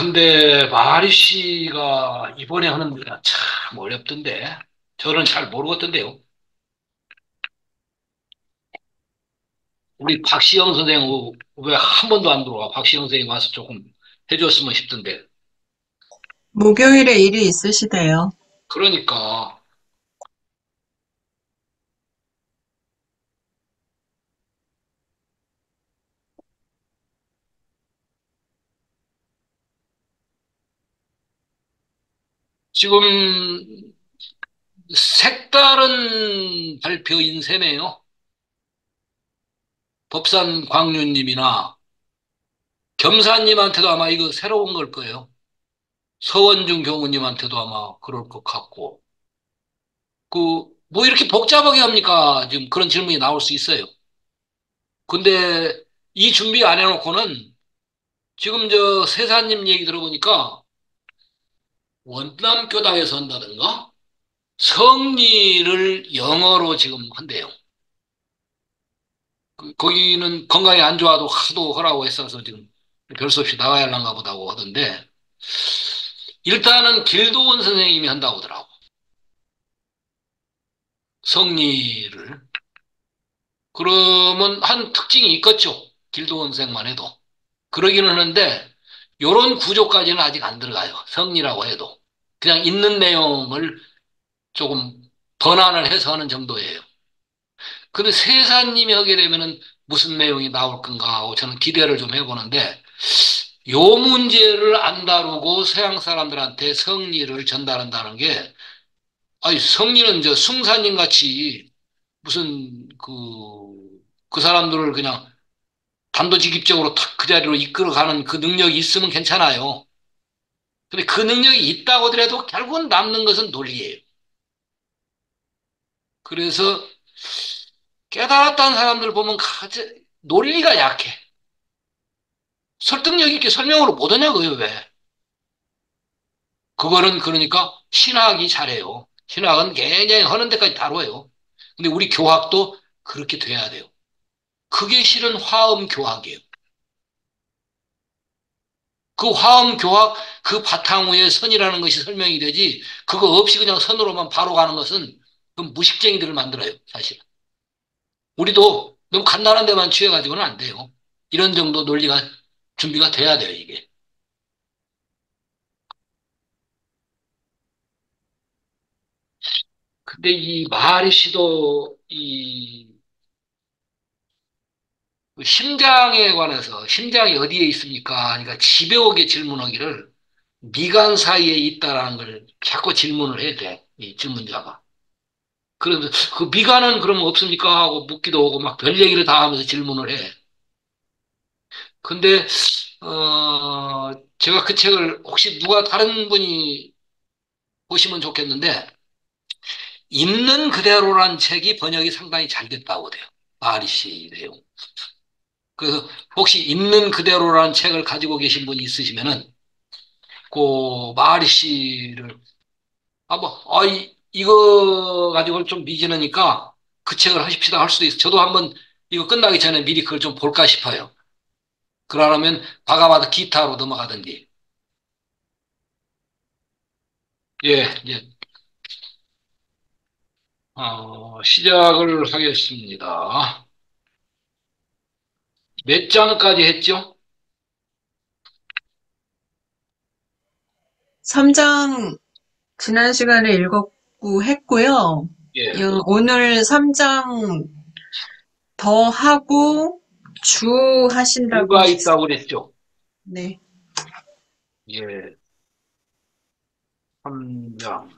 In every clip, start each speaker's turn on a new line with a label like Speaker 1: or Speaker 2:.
Speaker 1: 근데 마리 씨가 이번에 하는 데가 참 어렵던데. 저는 잘 모르겠던데요. 우리 박시영 선생 왜 한 번도 안 들어와? 박시영 선생님 와서 조금 해줬으면 싶던데.
Speaker 2: 목요일에 일이 있으시대요.
Speaker 1: 그러니까 지금 색다른 발표인 셈이에요. 법산 광유님이나 겸사님한테도 아마 이거 새로운 걸 거예요. 서원중 교무님한테도 아마 그럴 것 같고. 뭐 이렇게 복잡하게 합니까? 지금 그런 질문이 나올 수 있어요. 근데 이 준비 안 해놓고는 지금 저 세사님 얘기 들어보니까 원남교당에서 한다든가 성리를 영어로 지금 한대요. 거기는 건강이 안 좋아도 하도 하라고 했어서 지금 별 수 없이 나가야 하는가 보다고 하던데 일단은 길도원 선생님이 한다고 하더라고. 성리를. 그러면 한 특징이 있겠죠. 길도원 선생만 해도. 그러기는 하는데 요런 구조까지는 아직 안 들어가요. 성리라고 해도. 그냥 있는 내용을 조금 번안을 해서 하는 정도예요. 근데 세사님이 하게 되면은 무슨 내용이 나올 건가 하고 저는 기대를 좀 해보는데 요 문제를 안 다루고 서양 사람들한테 성리를 전달한다는 게 아니 성리는 저 숭사님 같이 무슨 그 사람들을 그냥 단도직입적으로 탁 그 자리로 이끌어가는 그 능력이 있으면 괜찮아요. 근데 그 능력이 있다고 하더라도 결국은 남는 것은 논리예요. 그래서 깨달았다는 사람들 보면 논리가 약해. 설득력 있게 설명으로 못 하냐고요, 왜? 그거는 그러니까 신학이 잘해요. 신학은 굉장히 하는 데까지 다뤄요. 근데 우리 교학도 그렇게 돼야 돼요. 그게 실은 화엄 교학이에요. 그 화엄 교학 그 바탕 위에 선이라는 것이 설명이 되지 그거 없이 그냥 선으로만 바로 가는 것은 그 무식쟁이들을 만들어요, 사실. 우리도 너무 간단한 데만 취해가지고는 안 돼요. 이런 정도 논리가 준비가 돼야 돼요, 이게. 근데 이 마하리시도 그 심장에 관해서 심장이 어디에 있습니까? 그러니까 집요하게 질문하기를 미간 사이에 있다라는 걸 자꾸 질문을 해야 돼. 이 질문자가. 그래서 그 미간은 그러면 없습니까? 하고 묻기도 하고 막 별 얘기를 다 하면서 질문을 해. 근데 제가 그 책을 혹시 누가 다른 분이 보시면 좋겠는데 있는 그대로란 책이 번역이 상당히 잘 됐다고 돼요. 아리시 내용. 그래서 혹시 있는 그대로란 책을 가지고 계신 분이 있으시면은 그 마리씨를 이거 가지고 좀 미지으니까 그 책을 하십시다 할 수도 있어. 저도 한번 이거 끝나기 전에 미리 그걸 좀 볼까 싶어요. 그러려면 바가바드 기타로 넘어가든지. 예, 예. 시작을 하겠습니다. 몇 장까지 했죠?
Speaker 2: 3장 지난 시간에 읽었고 했고요.
Speaker 1: 예.
Speaker 2: 오늘 3장 더 하고 주 하신다고
Speaker 1: 누가
Speaker 2: 하셨어요.
Speaker 1: 있다고 그랬죠?
Speaker 2: 네.
Speaker 1: 예, 3장.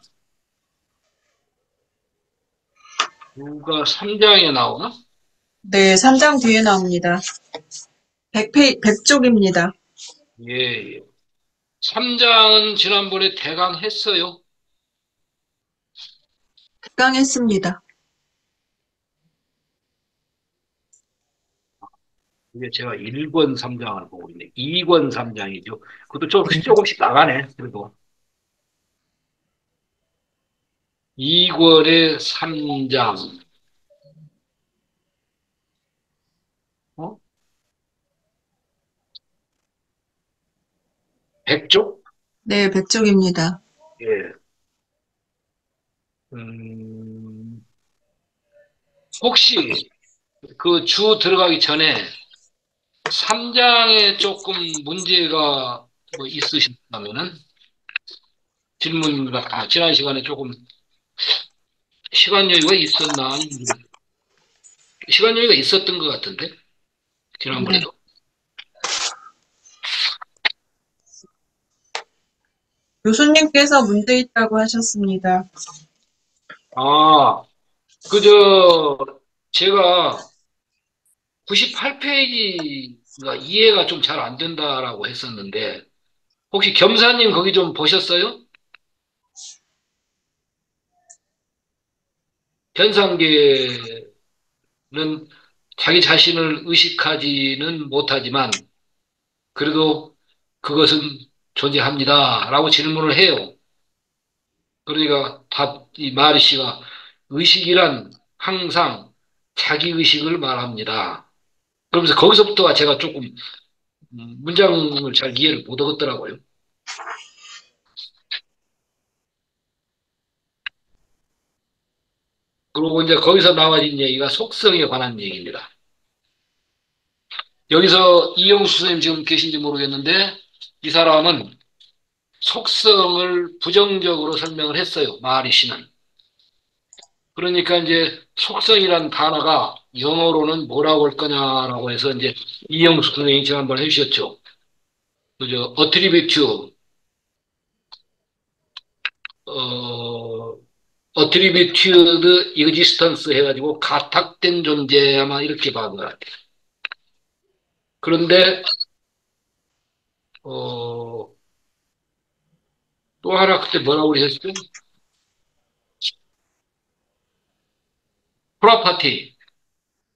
Speaker 1: 누가 3장에 나오나?
Speaker 2: 네, 3장 뒤에 나옵니다. 100쪽입니다.
Speaker 1: 예, 예. 3장은 지난번에 대강 했어요.
Speaker 2: 강했습니다.
Speaker 1: 이게 제가 1권 3장을 보고 있네. 2권 3장이죠. 그것도
Speaker 2: 네.
Speaker 1: 조금씩 나가네. 그리고 2권의 3장. 어? 백쪽?
Speaker 2: 네, 백쪽입니다.
Speaker 1: 예. 음, 혹시 그 주 들어가기 전에 3장에 조금 문제가 뭐 있으셨다면은 질문과 지난 시간에 조금 시간 여유가 있었나? 아니면 시간 여유가 있었던 것 같은데
Speaker 2: 네.
Speaker 1: 지난번에도.
Speaker 2: 교수님께서 문제 있다고 하셨습니다.
Speaker 1: 아, 그저 제가 98페이지가 이해가 좀 잘 안 된다라고 했었는데 혹시 겸사님 거기 좀 보셨어요? 현상계는 자기 자신을 의식하지는 못하지만 그래도 그것은 존재합니다라고 질문을 해요. 그러니까 이 마리 씨가 의식이란 항상 자기 의식을 말합니다. 그러면서 거기서부터가 제가 조금 문장을 잘 이해를 못 하겠더라고요. 그리고 이제 거기서 나와진 얘기가 속성에 관한 얘기입니다. 여기서 이영수 선생님 지금 계신지 모르겠는데 이 사람은 속성을 부정적으로 설명을 했어요. 마리 씨는. 그러니까 이제 속성이란 단어가 영어로는 뭐라고 할 거냐라고 해서 이제 이영수 선생님이 지난번에 해주셨죠. 그죠? attribute, 어, attributed existence 해가지고 가탁된 존재 아마 이렇게 봐은 것 같아요. 그런데 또 하나 그때 뭐라고 그러셨죠? 프로퍼티.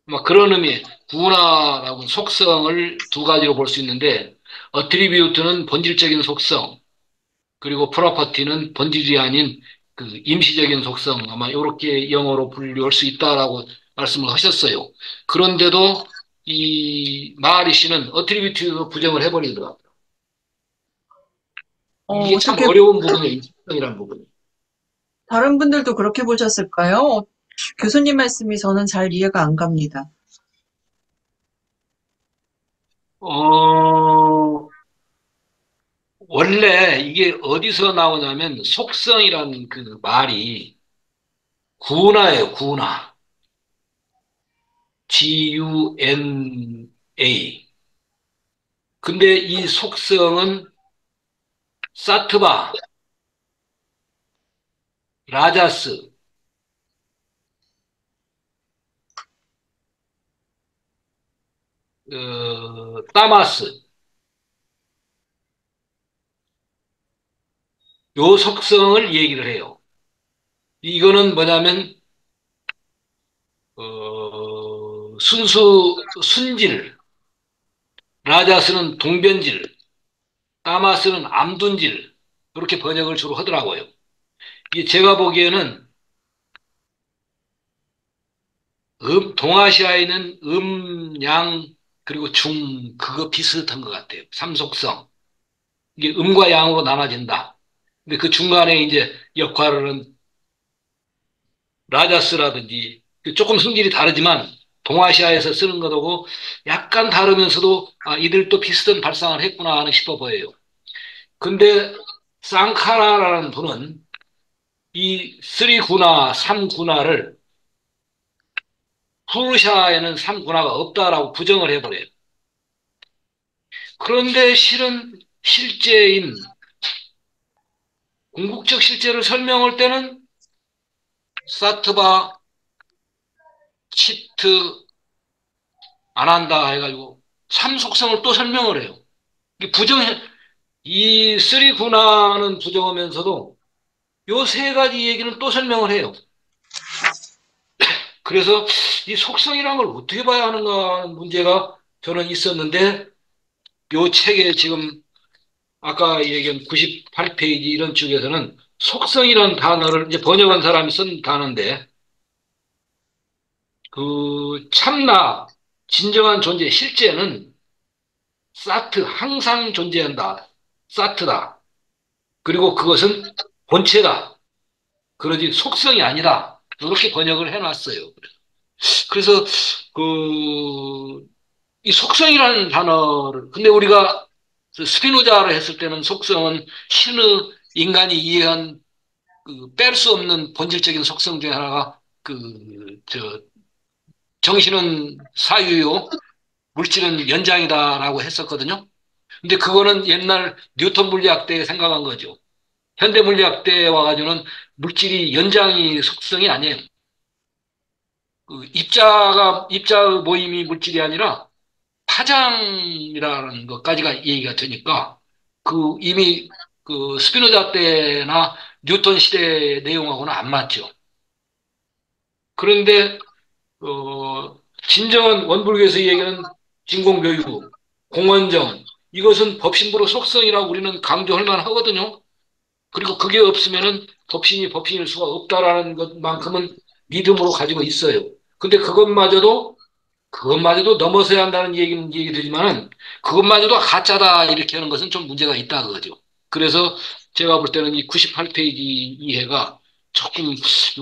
Speaker 1: 막 그런 의미, 구나라고 속성을 두 가지로 볼 수 있는데, 어트리뷰트는 본질적인 속성, 그리고 프로퍼티는 본질이 아닌 그 임시적인 속성, 아마 이렇게 영어로 분류할 수 있다라고 말씀을 하셨어요. 그런데도 이 마리 씨는 어트리뷰트로 부정을 해버리더라고요. 이게 참
Speaker 2: 어떻게,
Speaker 1: 어려운 부분이에요, 이 속성이라는 부분이.
Speaker 2: 다른 분들도 그렇게 보셨을까요? 교수님 말씀이 저는 잘 이해가 안 갑니다.
Speaker 1: 어, 원래 이게 어디서 나오냐면 속성이라는 그 말이 구나예요, 구나. Guna. 근데 이 속성은 사트바, 라자스, 따마스, 요 속성을 얘기를 해요. 이거는 뭐냐면 순질, 라자스는 동변질, 따마스는 암둔질 이렇게 번역을 주로 하더라고요. 이게 제가 보기에는 동아시아에는 양, 그리고 그거 비슷한 것 같아요. 삼속성. 이게 음과 양으로 나눠진다. 근데 그 중간에 이제 역할은 라자스라든지 조금 성질이 다르지만 동아시아에서 쓰는 것하고 약간 다르면서도 이들도 비슷한 발상을 했구나 하는 싶어 보여요. 근데 쌍카라라는 분은 이 3군화, 3군화를 푸르샤에는 3군화가 없다라고 부정을 해버려요. 그런데 실은 실제인 궁극적 실제를 설명할 때는 사트바, 치트, 안 한다 해가지고 참속성을 또 설명을 해요. 이 이 쓰리 군화는 부정하면서도 요 세 가지 얘기는 또 설명을 해요. 그래서 이 속성이라는 걸 어떻게 봐야 하는가 하는 문제가 저는 있었는데 요 책에 지금 아까 얘기한 98페이지 이런 쪽에서는 속성이라는 단어를 이제 번역한 사람이 쓴 단어인데 그 참나 진정한 존재 실제는 사트 항상 존재한다. 사트다. 그리고 그것은 본체다. 그러지 속성이 아니다. 이렇게 번역을 해놨어요. 그래서 그 이 속성이라는 단어를 근데 우리가 그 스피노자로 했을 때는 속성은 신의 인간이 이해한 그 뺄 수 없는 본질적인 속성 중에 하나가 저 정신은 사유요, 물질은 연장이다라고 했었거든요. 근데 그거는 옛날 뉴턴 물리학 때 생각한 거죠. 현대 물리학 때 와가지고는 물질이 연장이 속성이 아니에요. 그 입자 모임이 물질이 아니라 파장이라는 것까지가 얘기가 되니까 그 이미 그 스피노자 때나 뉴턴 시대 내용하고는 안 맞죠. 그런데 진정한 원불교에서 얘기하는 진공교육, 공원정 이것은 법신부로 속성이라고 우리는 강조할 만하거든요. 그리고 그게 없으면은 법신이 법신일 수가 없다라는 것만큼은 믿음으로 가지고 있어요. 근데 그것마저도 넘어서야 한다는 얘기 되지만은 그것마저도 가짜다 이렇게 하는 것은 좀 문제가 있다 그거죠. 그래서 제가 볼 때는 이 98페이지 이해가 조금 이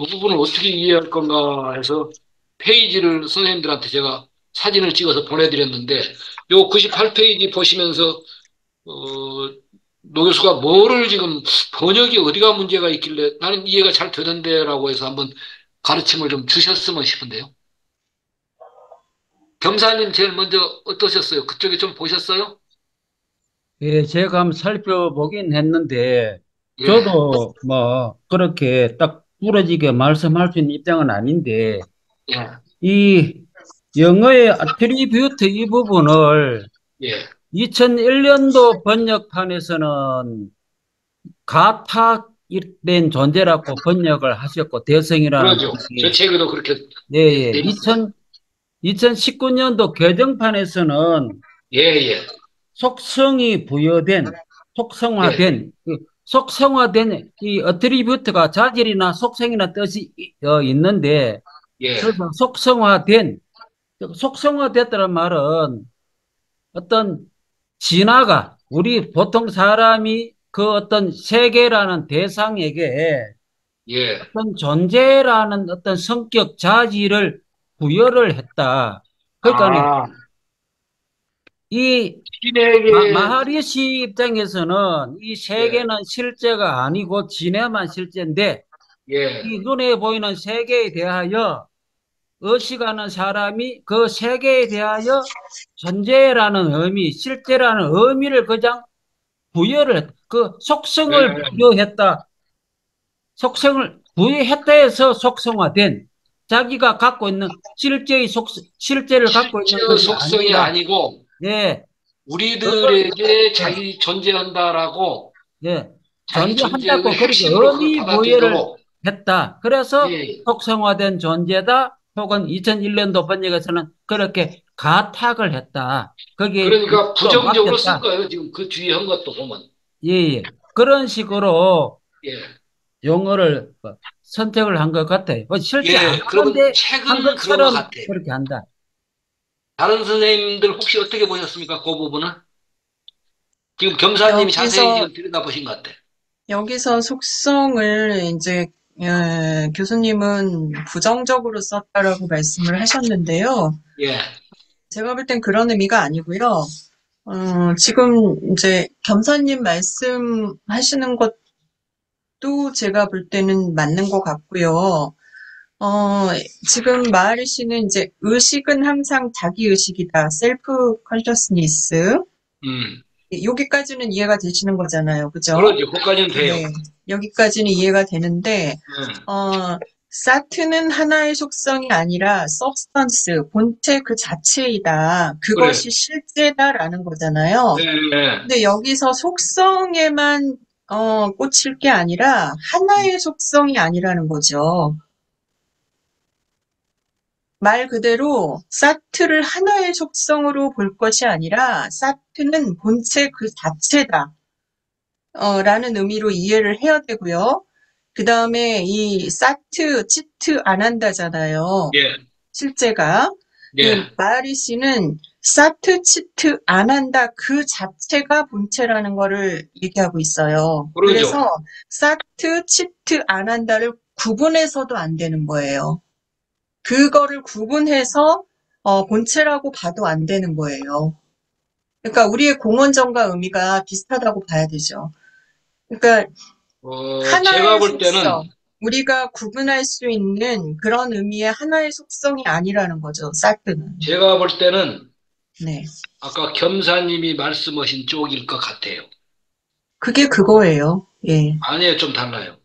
Speaker 1: 부분을 어떻게 이해할 건가 해서 페이지를 선생님들한테 제가 사진을 찍어서 보내드렸는데 요 98페이지 보시면서 어, 노 교수가 뭐를 지금 번역이 어디가 문제가 있길래 나는 이해가 잘 되던데라고 해서 한번 가르침을 좀 주셨으면 싶은데요. 겸사님 제일 먼저 어떠셨어요? 그쪽에 좀 보셨어요?
Speaker 3: 예, 제가 한번 살펴보긴 했는데,
Speaker 1: 예,
Speaker 3: 저도 뭐, 그렇게 딱 부러지게 말씀할 수 있는 입장은 아닌데,
Speaker 1: 예,
Speaker 3: 이 영어의 attribute 이 부분을
Speaker 1: 예.
Speaker 3: 2001년도 번역판에서는 가탁된 존재라고 번역을 하셨고, 대성이라는
Speaker 1: 그러죠. 제
Speaker 3: 분이,
Speaker 1: 책에도 그렇게
Speaker 3: 예, 예.
Speaker 1: 돼 있어요.
Speaker 3: 2019년도 개정판에서는
Speaker 1: 예, 예,
Speaker 3: 속성이 부여된,
Speaker 1: 예,
Speaker 3: 속성화된, 그 속성화된 이 어트리뷰트가 자질이나 속성이나 뜻이 있는데,
Speaker 1: 예,
Speaker 3: 그래서 속성화됐다는 말은 어떤 진화가, 우리 보통 사람이 그 어떤 세계라는 대상에게
Speaker 1: 예.
Speaker 3: 어떤 존재라는 어떤 성격 자질을 부여를 했다. 그러니까
Speaker 1: 아,
Speaker 3: 이
Speaker 1: 신에게,
Speaker 3: 마하리시 입장에서는 이
Speaker 1: 예,
Speaker 3: 세계는 실제가 아니고 진해만 실제인데
Speaker 1: 예,
Speaker 3: 이 눈에 보이는 세계에 대하여 의식하는 사람이 그 세계에 대하여 존재라는 의미, 실제라는 의미를 그냥 부여를 그 속성을
Speaker 1: 예,
Speaker 3: 부여했다. 속성을 부여했다 해서 속성화된 자기가 갖고 있는 실제를 갖고 있는
Speaker 1: 실제
Speaker 3: 것이
Speaker 1: 속성이
Speaker 3: 아니라
Speaker 1: 아니고
Speaker 3: 예,
Speaker 1: 우리들에게
Speaker 3: 예,
Speaker 1: 자기 존재한다라고
Speaker 3: 예,
Speaker 1: 자기
Speaker 3: 존재한다고
Speaker 1: 존재의
Speaker 3: 그렇게
Speaker 1: 핵심으로 그걸
Speaker 3: 의미 부여를
Speaker 1: 받아들이도록
Speaker 3: 했다. 그래서
Speaker 1: 예.
Speaker 3: 속성화된 존재다. 혹은 2001년도 번역에서는 그렇게 가탁을 했다. 거기에
Speaker 1: 그러니까
Speaker 3: 또
Speaker 1: 부정적으로 쓴
Speaker 3: 맡겼다.
Speaker 1: 거예요. 지금 그 뒤에 한 것도 보면.
Speaker 3: 예, 예. 그런 식으로
Speaker 1: 예.
Speaker 3: 용어를 선택을 한 것 같아요. 실제 안
Speaker 1: 예. 그러면
Speaker 3: 하는데 한
Speaker 1: 책은 그런 것
Speaker 3: 것처럼
Speaker 1: 같아.
Speaker 3: 그렇게 한다.
Speaker 1: 다른 선생님들 혹시 어떻게 보셨습니까? 그 부분은? 지금 겸사님이 자세히
Speaker 2: 여기서
Speaker 1: 지금 들여다보신 것 같아.
Speaker 2: 여기서 속성을 이제 교수님은 부정적으로 썼다라고 말씀을 하셨는데요.
Speaker 1: 예.
Speaker 2: 제가 볼 땐 그런 의미가 아니고요. 지금 이제 겸사님 말씀하시는 것도 제가 볼 때는 맞는 것 같고요. 어, 지금 마하리 씨는 이제 의식은 항상 자기 의식이다. 셀프 컨셔스니스.
Speaker 1: 음.
Speaker 2: 여기까지는 이해가 되시는 거잖아요. 그죠?
Speaker 1: 그러죠. 그것까지는 돼요.
Speaker 2: 네. 여기까지는 이해가 되는데,
Speaker 1: 예.
Speaker 2: 어, 사트는 하나의 속성이 아니라 substance, 본체 그 자체이다.
Speaker 1: 그래.
Speaker 2: 그것이 실제다라는 거잖아요.
Speaker 1: 예. 예.
Speaker 2: 근데 여기서 속성에만 꽂힐 게 아니라 하나의 속성이 아니라는 거죠. 말 그대로 사트를 하나의 속성으로 볼 것이 아니라 사트는 본체 그 자체다. 라는 의미로 이해를 해야 되고요. 그 다음에 이 사트, 치트 안 한다잖아요.
Speaker 1: 예.
Speaker 2: 실제가. 그
Speaker 1: 예,
Speaker 2: 마하리시는 사트 치트 안 한다 그 자체가 본체라는 거를 얘기하고 있어요.
Speaker 1: 그러죠.
Speaker 2: 그래서 사트 치트 안 한다를 구분해서도 안 되는 거예요. 그거를 구분해서 본체라고 봐도 안 되는 거예요. 그러니까 우리의 공원정과 의미가 비슷하다고 봐야 되죠. 그러니까
Speaker 1: 제가
Speaker 2: 하나의
Speaker 1: 볼 때는,
Speaker 2: 속성, 우리가 구분할 수 있는 그런 의미의 하나의 속성이 아니라는 거죠, 사트는.
Speaker 1: 제가 볼 때는
Speaker 2: 네.
Speaker 1: 아까 겸사님이 말씀하신 쪽일 것 같아요.
Speaker 2: 그게 그거예요. 예,
Speaker 1: 아니에요, 좀 달라요.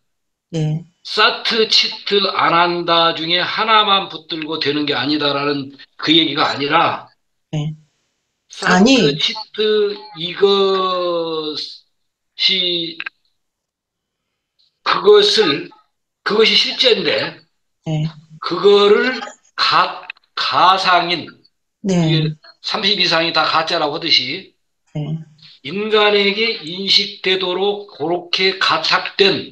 Speaker 2: 예,
Speaker 1: 사트, 치트, 안 한다 중에 하나만 붙들고 되는 게 아니다라는 그 얘기가 아니라,
Speaker 2: 예.
Speaker 1: 사트,
Speaker 2: 아니,
Speaker 1: 치트, 이것이, 그것이 실제인데,
Speaker 2: 예,
Speaker 1: 그거를 가상인,
Speaker 2: 네,
Speaker 1: 이게 30 이상이 다 가짜라고 하듯이,
Speaker 2: 네.
Speaker 1: 인간에게 인식되도록 그렇게 가착된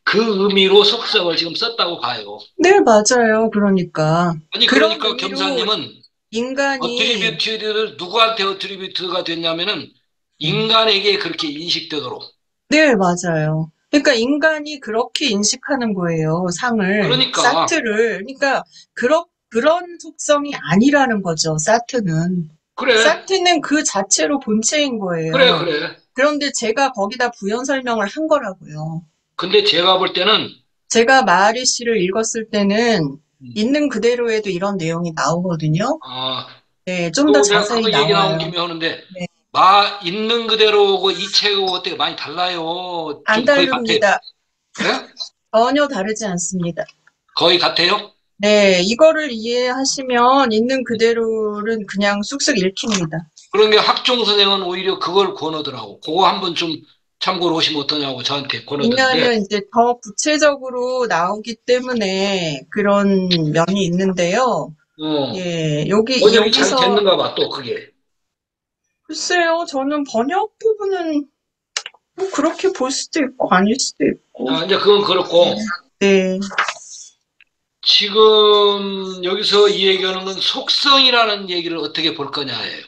Speaker 1: 그 의미로 속성을 지금 썼다고 봐요.
Speaker 2: 네, 맞아요. 그러니까.
Speaker 1: 아니,
Speaker 2: 그런
Speaker 1: 그러니까
Speaker 2: 의미로
Speaker 1: 겸사님은
Speaker 2: 인간이,
Speaker 1: 어트리뷰트를 누구한테 어트리뷰트가 됐냐면은
Speaker 2: 네,
Speaker 1: 인간에게 그렇게 인식되도록.
Speaker 2: 네, 맞아요. 그러니까 인간이 그렇게 인식하는 거예요, 상을,
Speaker 1: 그러니까,
Speaker 2: 사트를. 그러니까, 그런 속성이 아니라는 거죠, 사트는.
Speaker 1: 그래,
Speaker 2: 사트는 그 자체로 본체인
Speaker 1: 그래,
Speaker 2: 거예요.
Speaker 1: 그래.
Speaker 2: 그런데 제가 거기다 부연 설명을 한 거라고요.
Speaker 1: 근데 제가 볼 때는,
Speaker 2: 제가 마하리 씨를 읽었을 때는
Speaker 1: 음,
Speaker 2: 있는 그대로에도 이런 내용이 나오거든요.
Speaker 1: 아,
Speaker 2: 네, 좀 더
Speaker 1: 내가
Speaker 2: 자세히
Speaker 1: 그 얘기 나온
Speaker 2: 나와요.
Speaker 1: 김에 하는데,
Speaker 2: 네,
Speaker 1: 있는 그대로고 이 책하고 어떻게 많이 달라요.
Speaker 2: 안
Speaker 1: 좀 거의 같아요.
Speaker 2: 다릅니다.
Speaker 1: 예?
Speaker 2: 전혀 다르지 않습니다.
Speaker 1: 거의 같아요?
Speaker 2: 네, 이거를 이해하시면 있는 그대로는 그냥 쑥쑥 읽힙니다.
Speaker 1: 그런 게 학종 선생은 오히려 그걸 권하더라고. 그거 한번 좀 참고로 오시면 어떠냐고 저한테 권하던데,
Speaker 2: 왜냐하면 이제 더 구체적으로 나오기 때문에 그런 면이 있는데요.
Speaker 1: 어,
Speaker 2: 예,
Speaker 1: 번역이 잘
Speaker 2: 여기서,
Speaker 1: 됐는가 봐, 또 그게.
Speaker 2: 글쎄요, 저는 번역 부분은 뭐 그렇게 볼 수도 있고 아닐 수도 있고.
Speaker 1: 이제 그건 그렇고,
Speaker 2: 네.
Speaker 1: 지금 여기서 이 얘기하는 건 속성이라는 얘기를 어떻게 볼 거냐예요.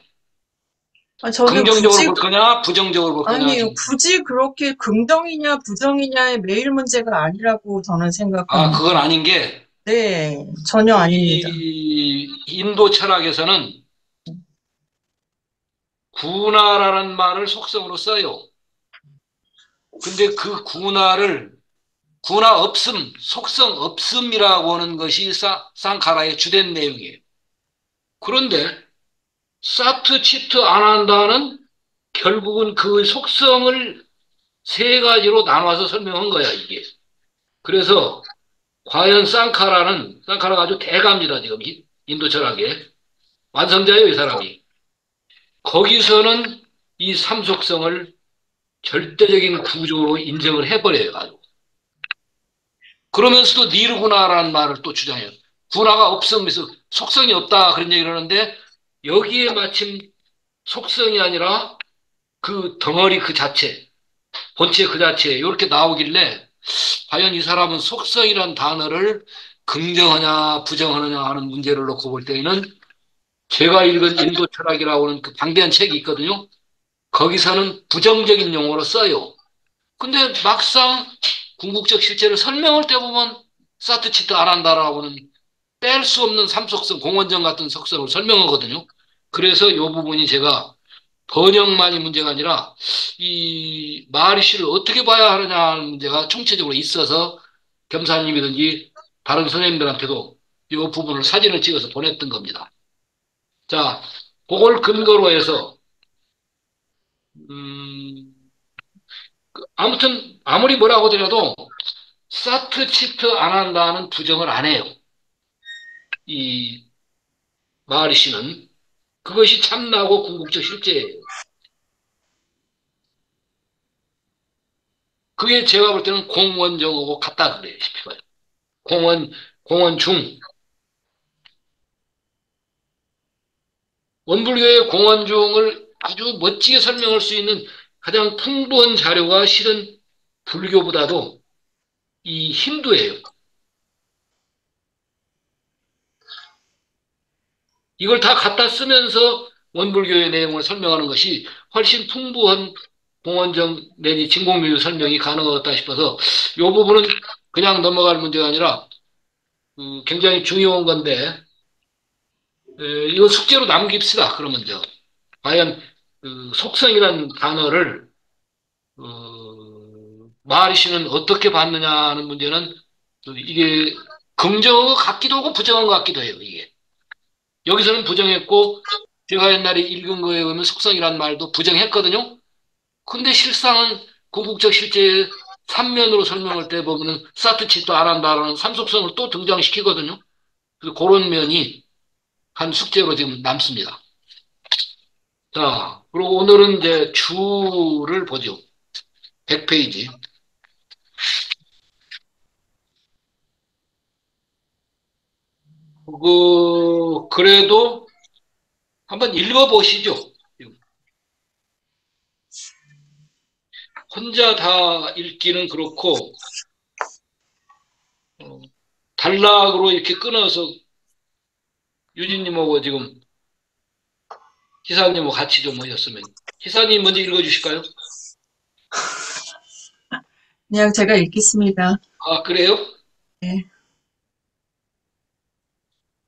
Speaker 2: 저는
Speaker 1: 긍정적으로
Speaker 2: 굳이,
Speaker 1: 볼 거냐, 부정적으로 볼 거냐,
Speaker 2: 아니에요.
Speaker 1: 지금.
Speaker 2: 굳이 그렇게 긍정이냐 부정이냐의 매일 문제가 아니라고 저는 생각합니다.
Speaker 1: 그건 아닌 게,
Speaker 2: 네, 전혀 아닙니다.
Speaker 1: 이 인도 철학에서는 구나라는 말을 속성으로 써요. 근데 그 구나 없음, 속성 없음이라고 하는 것이 쌍카라의 주된 내용이에요. 그런데 사트, 치트, 안 한다는 결국은 그 속성을 세 가지로 나눠서 설명한 거야, 이게. 그래서 과연 쌍카라가 아주 대가입니다, 지금 인도 철학에. 완성자예요, 이 사람이. 거기서는 이 삼속성을 절대적인 구조로 인정을 해버려요, 아주. 그러면서도 니르구나라는 말을 또 주장해요. 구나가 없으면서 속성이 없다, 그런 얘기를 하는데, 여기에 마침 속성이 아니라 그 덩어리 그 자체, 본체 그 자체, 이렇게 나오길래, 과연 이 사람은 속성이란 단어를 긍정하냐, 부정하느냐 하는 문제를 놓고 볼 때에는 제가 읽은 인도 철학이라고 하는 그 방대한 책이 있거든요. 거기서는 부정적인 용어로 써요. 근데 막상 궁극적 실제를 설명할 때 보면 사트치트 안 한다라고는 뺄 수 없는 삼속성, 공원정 같은 속성을 설명하거든요. 그래서 이 부분이 제가 번역만이 문제가 아니라 이 마하리시를 어떻게 봐야 하느냐 하는 문제가 총체적으로 있어서 겸사님이든지 다른 선생님들한테도 이 부분을 사진을 찍어서 보냈던 겁니다. 자, 그걸 근거로 해서 음, 아무튼 아무리 뭐라고 하더라도 사트 치트 안 한다는 부정을 안 해요. 이 마하리시는 그것이 참나고 궁극적 실제예요. 그게 제가 볼 때는 공원정하고 같다 그래요. 싶어요. 공원 공원중 원불교의 공원중을 아주 멋지게 설명할 수 있는 가장 풍부한 자료가 실은 불교보다도 이 힌두예요. 이걸 다 갖다 쓰면서 원불교의 내용을 설명하는 것이 훨씬 풍부한 공원정 내지 진공밀 설명이 가능하겠다 싶어서 이 부분은 그냥 넘어갈 문제가 아니라 굉장히 중요한 건데 이건 숙제로 남깁시다. 그러면 과연 속성이라는 단어를 마하리시는 어떻게 봤느냐 하는 문제는 이게 긍정한 것 같기도 하고 부정한 것 같기도 해요. 이게 여기서는 부정했고 제가 옛날에 읽은 거에 의하면 속성이란 말도 부정했거든요. 근데 실상은 궁극적 실제의 삼면으로 설명할 때 보면은 사투치도 안 한다라는 삼속성을 또 등장시키거든요. 그래서 그런 면이 한 숙제로 지금 남습니다. 자, 그리고 오늘은 이제 주를 보죠. 100페이지. 그래도 한번 읽어보시죠. 혼자 다 읽기는 그렇고, 어, 단락으로 이렇게 끊어서 유진님하고 지금 희사님하고 같이 좀 하셨으면. 희사님 먼저 읽어주실까요?
Speaker 2: 그냥 제가 읽겠습니다.
Speaker 1: 아, 그래요?
Speaker 2: 네.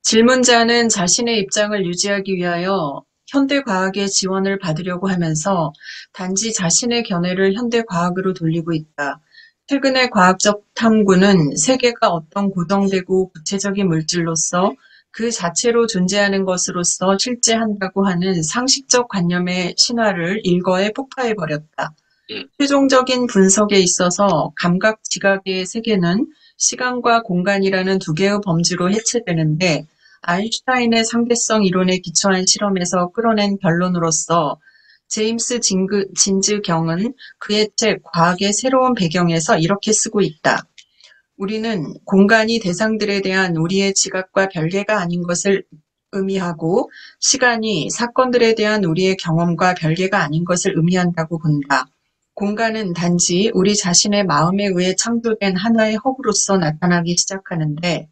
Speaker 2: 질문자는 자신의 입장을 유지하기 위하여 현대과학의 지원을 받으려고 하면서 단지 자신의 견해를 현대과학으로 돌리고 있다. 최근의 과학적 탐구는 세계가 어떤 고정되고 구체적인 물질로서 그 자체로 존재하는 것으로서 실제한다고 하는 상식적 관념의 신화를 일거에 폭파해버렸다.
Speaker 1: 음,
Speaker 2: 최종적인 분석에 있어서 감각 지각의 세계는 시간과 공간이라는 두 개의 범주로 해체되는데 아인슈타인의 상대성 이론에 기초한 실험에서 끌어낸 결론으로서 제임스 진즈경은 그의 책 과학의 새로운 배경에서 이렇게 쓰고 있다. 우리는 공간이 대상들에 대한 우리의 지각과 별개가 아닌 것을 의미하고 시간이 사건들에 대한 우리의 경험과 별개가 아닌 것을 의미한다고 본다. 공간은 단지 우리 자신의 마음에 의해 창조된 하나의 허구로서 나타나기 시작하는데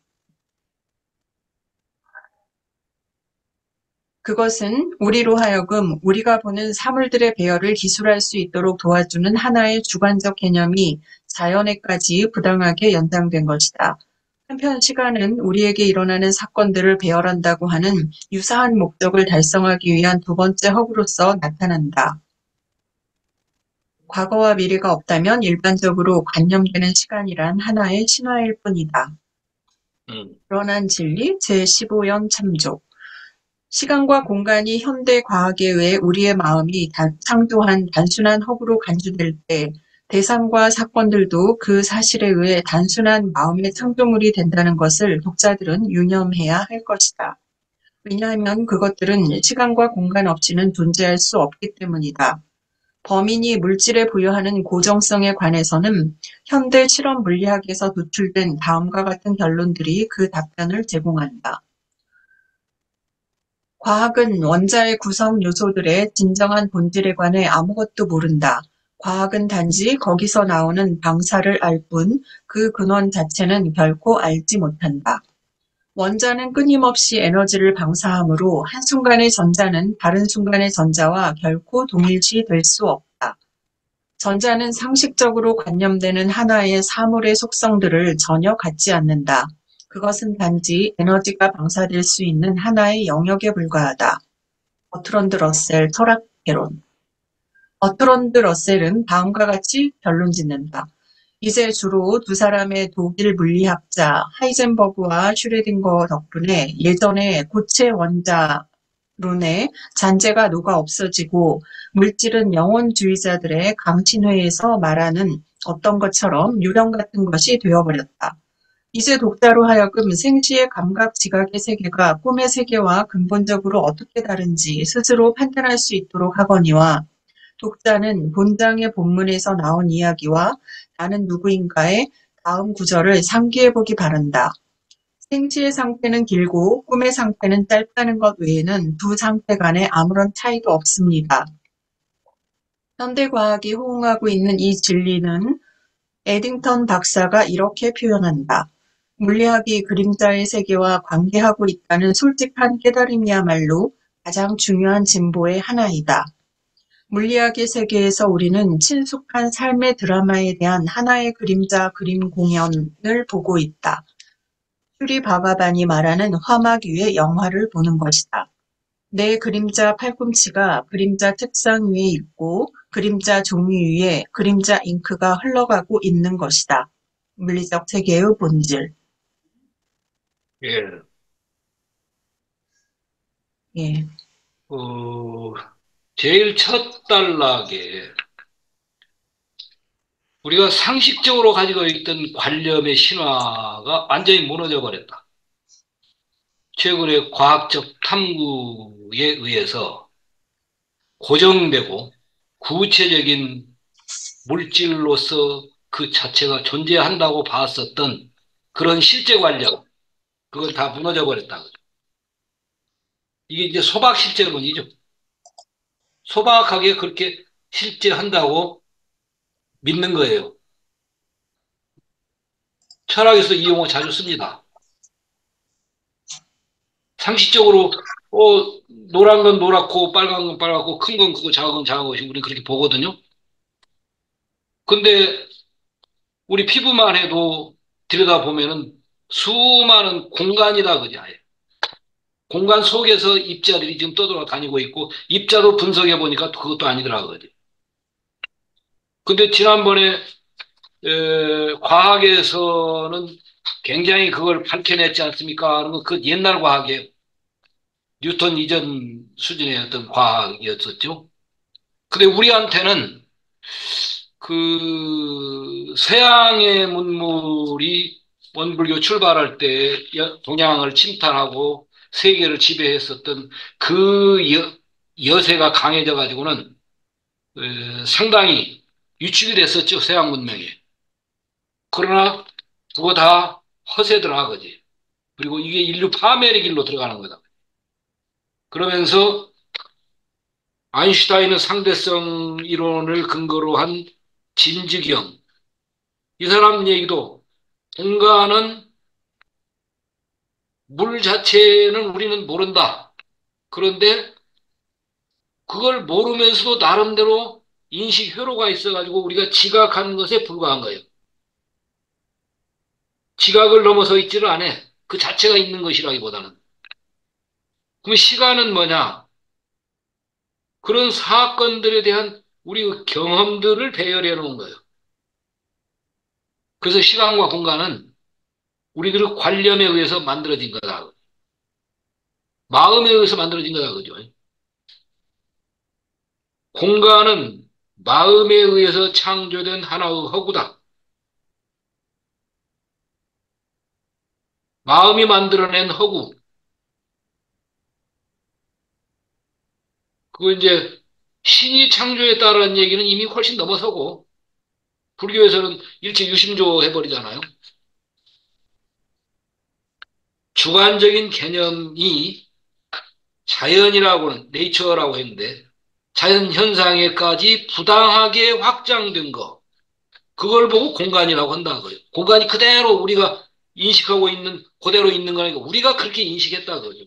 Speaker 2: 그것은 우리로 하여금 우리가 보는 사물들의 배열을 기술할 수 있도록 도와주는 하나의 주관적 개념이 자연에까지 부당하게 연장된 것이다. 한편 시간은 우리에게 일어나는 사건들을 배열한다고 하는 유사한 목적을 달성하기 위한 두 번째 허구로서 나타난다. 과거와 미래가 없다면 일반적으로 관념되는 시간이란 하나의 신화일 뿐이다. 드러난 진리 제15연 참조 시간과 공간이 현대 과학에 의해 우리의 마음이 창조한 단순한 허구로 간주될 때 대상과 사건들도 그 사실에 의해 단순한 마음의 창조물이 된다는 것을 독자들은 유념해야 할 것이다. 왜냐하면 그것들은 시간과 공간 없이는 존재할 수 없기 때문이다. 범인이 물질에 부여하는 고정성에 관해서는 현대 실험 물리학에서 도출된 다음과 같은 결론들이 그 답변을 제공한다. 과학은 원자의 구성 요소들의 진정한 본질에 관해 아무것도 모른다. 과학은 단지 거기서 나오는 방사를 알 뿐 그 근원 자체는 결코 알지 못한다. 원자는 끊임없이 에너지를 방사하므로 한순간의 전자는 다른 순간의 전자와 결코 동일시 될 수 없다. 전자는 상식적으로 관념되는 하나의 사물의 속성들을 전혀 갖지 않는다. 그것은 단지 에너지가 방사될 수 있는 하나의 영역에 불과하다. 버트런드 러셀 철학개론 버트런드 러셀은 다음과 같이 결론짓는다. 이제 주로 두 사람의 독일 물리학자 하이젠버그와 슈레딩거 덕분에 예전의 고체 원자론의 잔재가 녹아 없어지고 물질은 영혼주의자들의 감신회에서 말하는 어떤 것처럼 유령 같은 것이 되어버렸다. 이제 독자로 하여금 생시의 감각 지각의 세계가 꿈의 세계와 근본적으로 어떻게 다른지 스스로 판단할 수 있도록 하거니와 독자는 본장의 본문에서 나온 이야기와 나는 누구인가의 다음 구절을 상기해보기 바란다. 생시의 상태는 길고 꿈의 상태는 짧다는 것 외에는 두 상태 간에 아무런 차이도 없습니다. 현대과학이 호응하고 있는 이 진리는 에딩턴 박사가 이렇게 표현한다. 물리학이 그림자의 세계와 관계하고 있다는 솔직한 깨달음이야말로 가장 중요한 진보의 하나이다. 물리학의 세계에서 우리는 친숙한 삶의 드라마에 대한 하나의 그림자 그림 공연을 보고 있다. 슈리 바가반이 말하는 화막 위의 영화를 보는 것이다. 내 그림자 팔꿈치가 그림자 책상 위에 있고 그림자 종이 위에 그림자 잉크가 흘러가고 있는 것이다. 물리적 세계의 본질.
Speaker 1: 예.
Speaker 2: 예.
Speaker 1: 어, 제일 첫 단락에 우리가 상식적으로 가지고 있던 관념의 신화가 완전히 무너져 버렸다. 최근에 과학적 탐구에 의해서 고정되고 구체적인 물질로서 그 자체가 존재한다고 봤었던 그런 실제 관념, 그건 다 무너져 버렸다. 이게 이제 소박 실제론이죠. 소박하게 그렇게 실제한다고 믿는 거예요. 철학에서 이 용어 자주 씁니다. 상식적으로 노란 건 노랗고 빨간 건 빨갛고 큰 건 크고 작은 건 작은 것이 우리는 그렇게 보거든요. 근데 우리 피부만 해도 들여다보면은 수많은 공간이다 그죠. 공간 속에서 입자들이 지금 떠돌아다니고 있고 입자도 분석해 보니까 그것도 아니더라고요. 근데 지난번에 과학에서는 굉장히 그걸 밝혀냈지 않습니까? 그 옛날 과학이에요. 뉴턴 이전 수준의 어떤 과학이었었죠. 근데 우리한테는 그 서양의 문물이 원불교 출발할 때 동양을 침탈하고 세계를 지배했었던 그 여세가 강해져 가지고는 상당히 위축이 됐었죠. 서양 문명이. 그러나 그거 다 허세더라 그지. 그리고 이게 인류 파멸의 길로 들어가는 거다. 그러면서 아인슈타인은 상대성 이론을 근거로 한 진즉경, 이 사람 얘기도 공간은 물 자체는 우리는 모른다. 그런데 그걸 모르면서도 나름대로 인식 회로가 있어가지고 우리가 지각하는 것에 불과한 거예요. 지각을 넘어서 있지를 않아. 그 자체가 있는 것이라기보다는. 그럼 시간은 뭐냐? 그런 사건들에 대한 우리 경험들을 배열해 놓은 거예요. 그래서 시간과 공간은 우리들의 관념에 의해서 만들어진 거다. 마음에 의해서 만들어진 거다. 그죠? 공간은 마음에 의해서 창조된 하나의 허구다. 마음이 만들어낸 허구. 그거 이제 신이 창조했다라는 얘기는 이미 훨씬 넘어서고 불교에서는 일체 유심조 해버리잖아요. 주관적인 개념이 자연이라고는 네이처라고 했는데 자연 현상에까지 부당하게 확장된 거. 그걸 보고 공간이라고 한다고요. 공간이 그대로 우리가 인식하고 있는 그대로 있는 거니까 우리가 그렇게 인식했다 그거죠.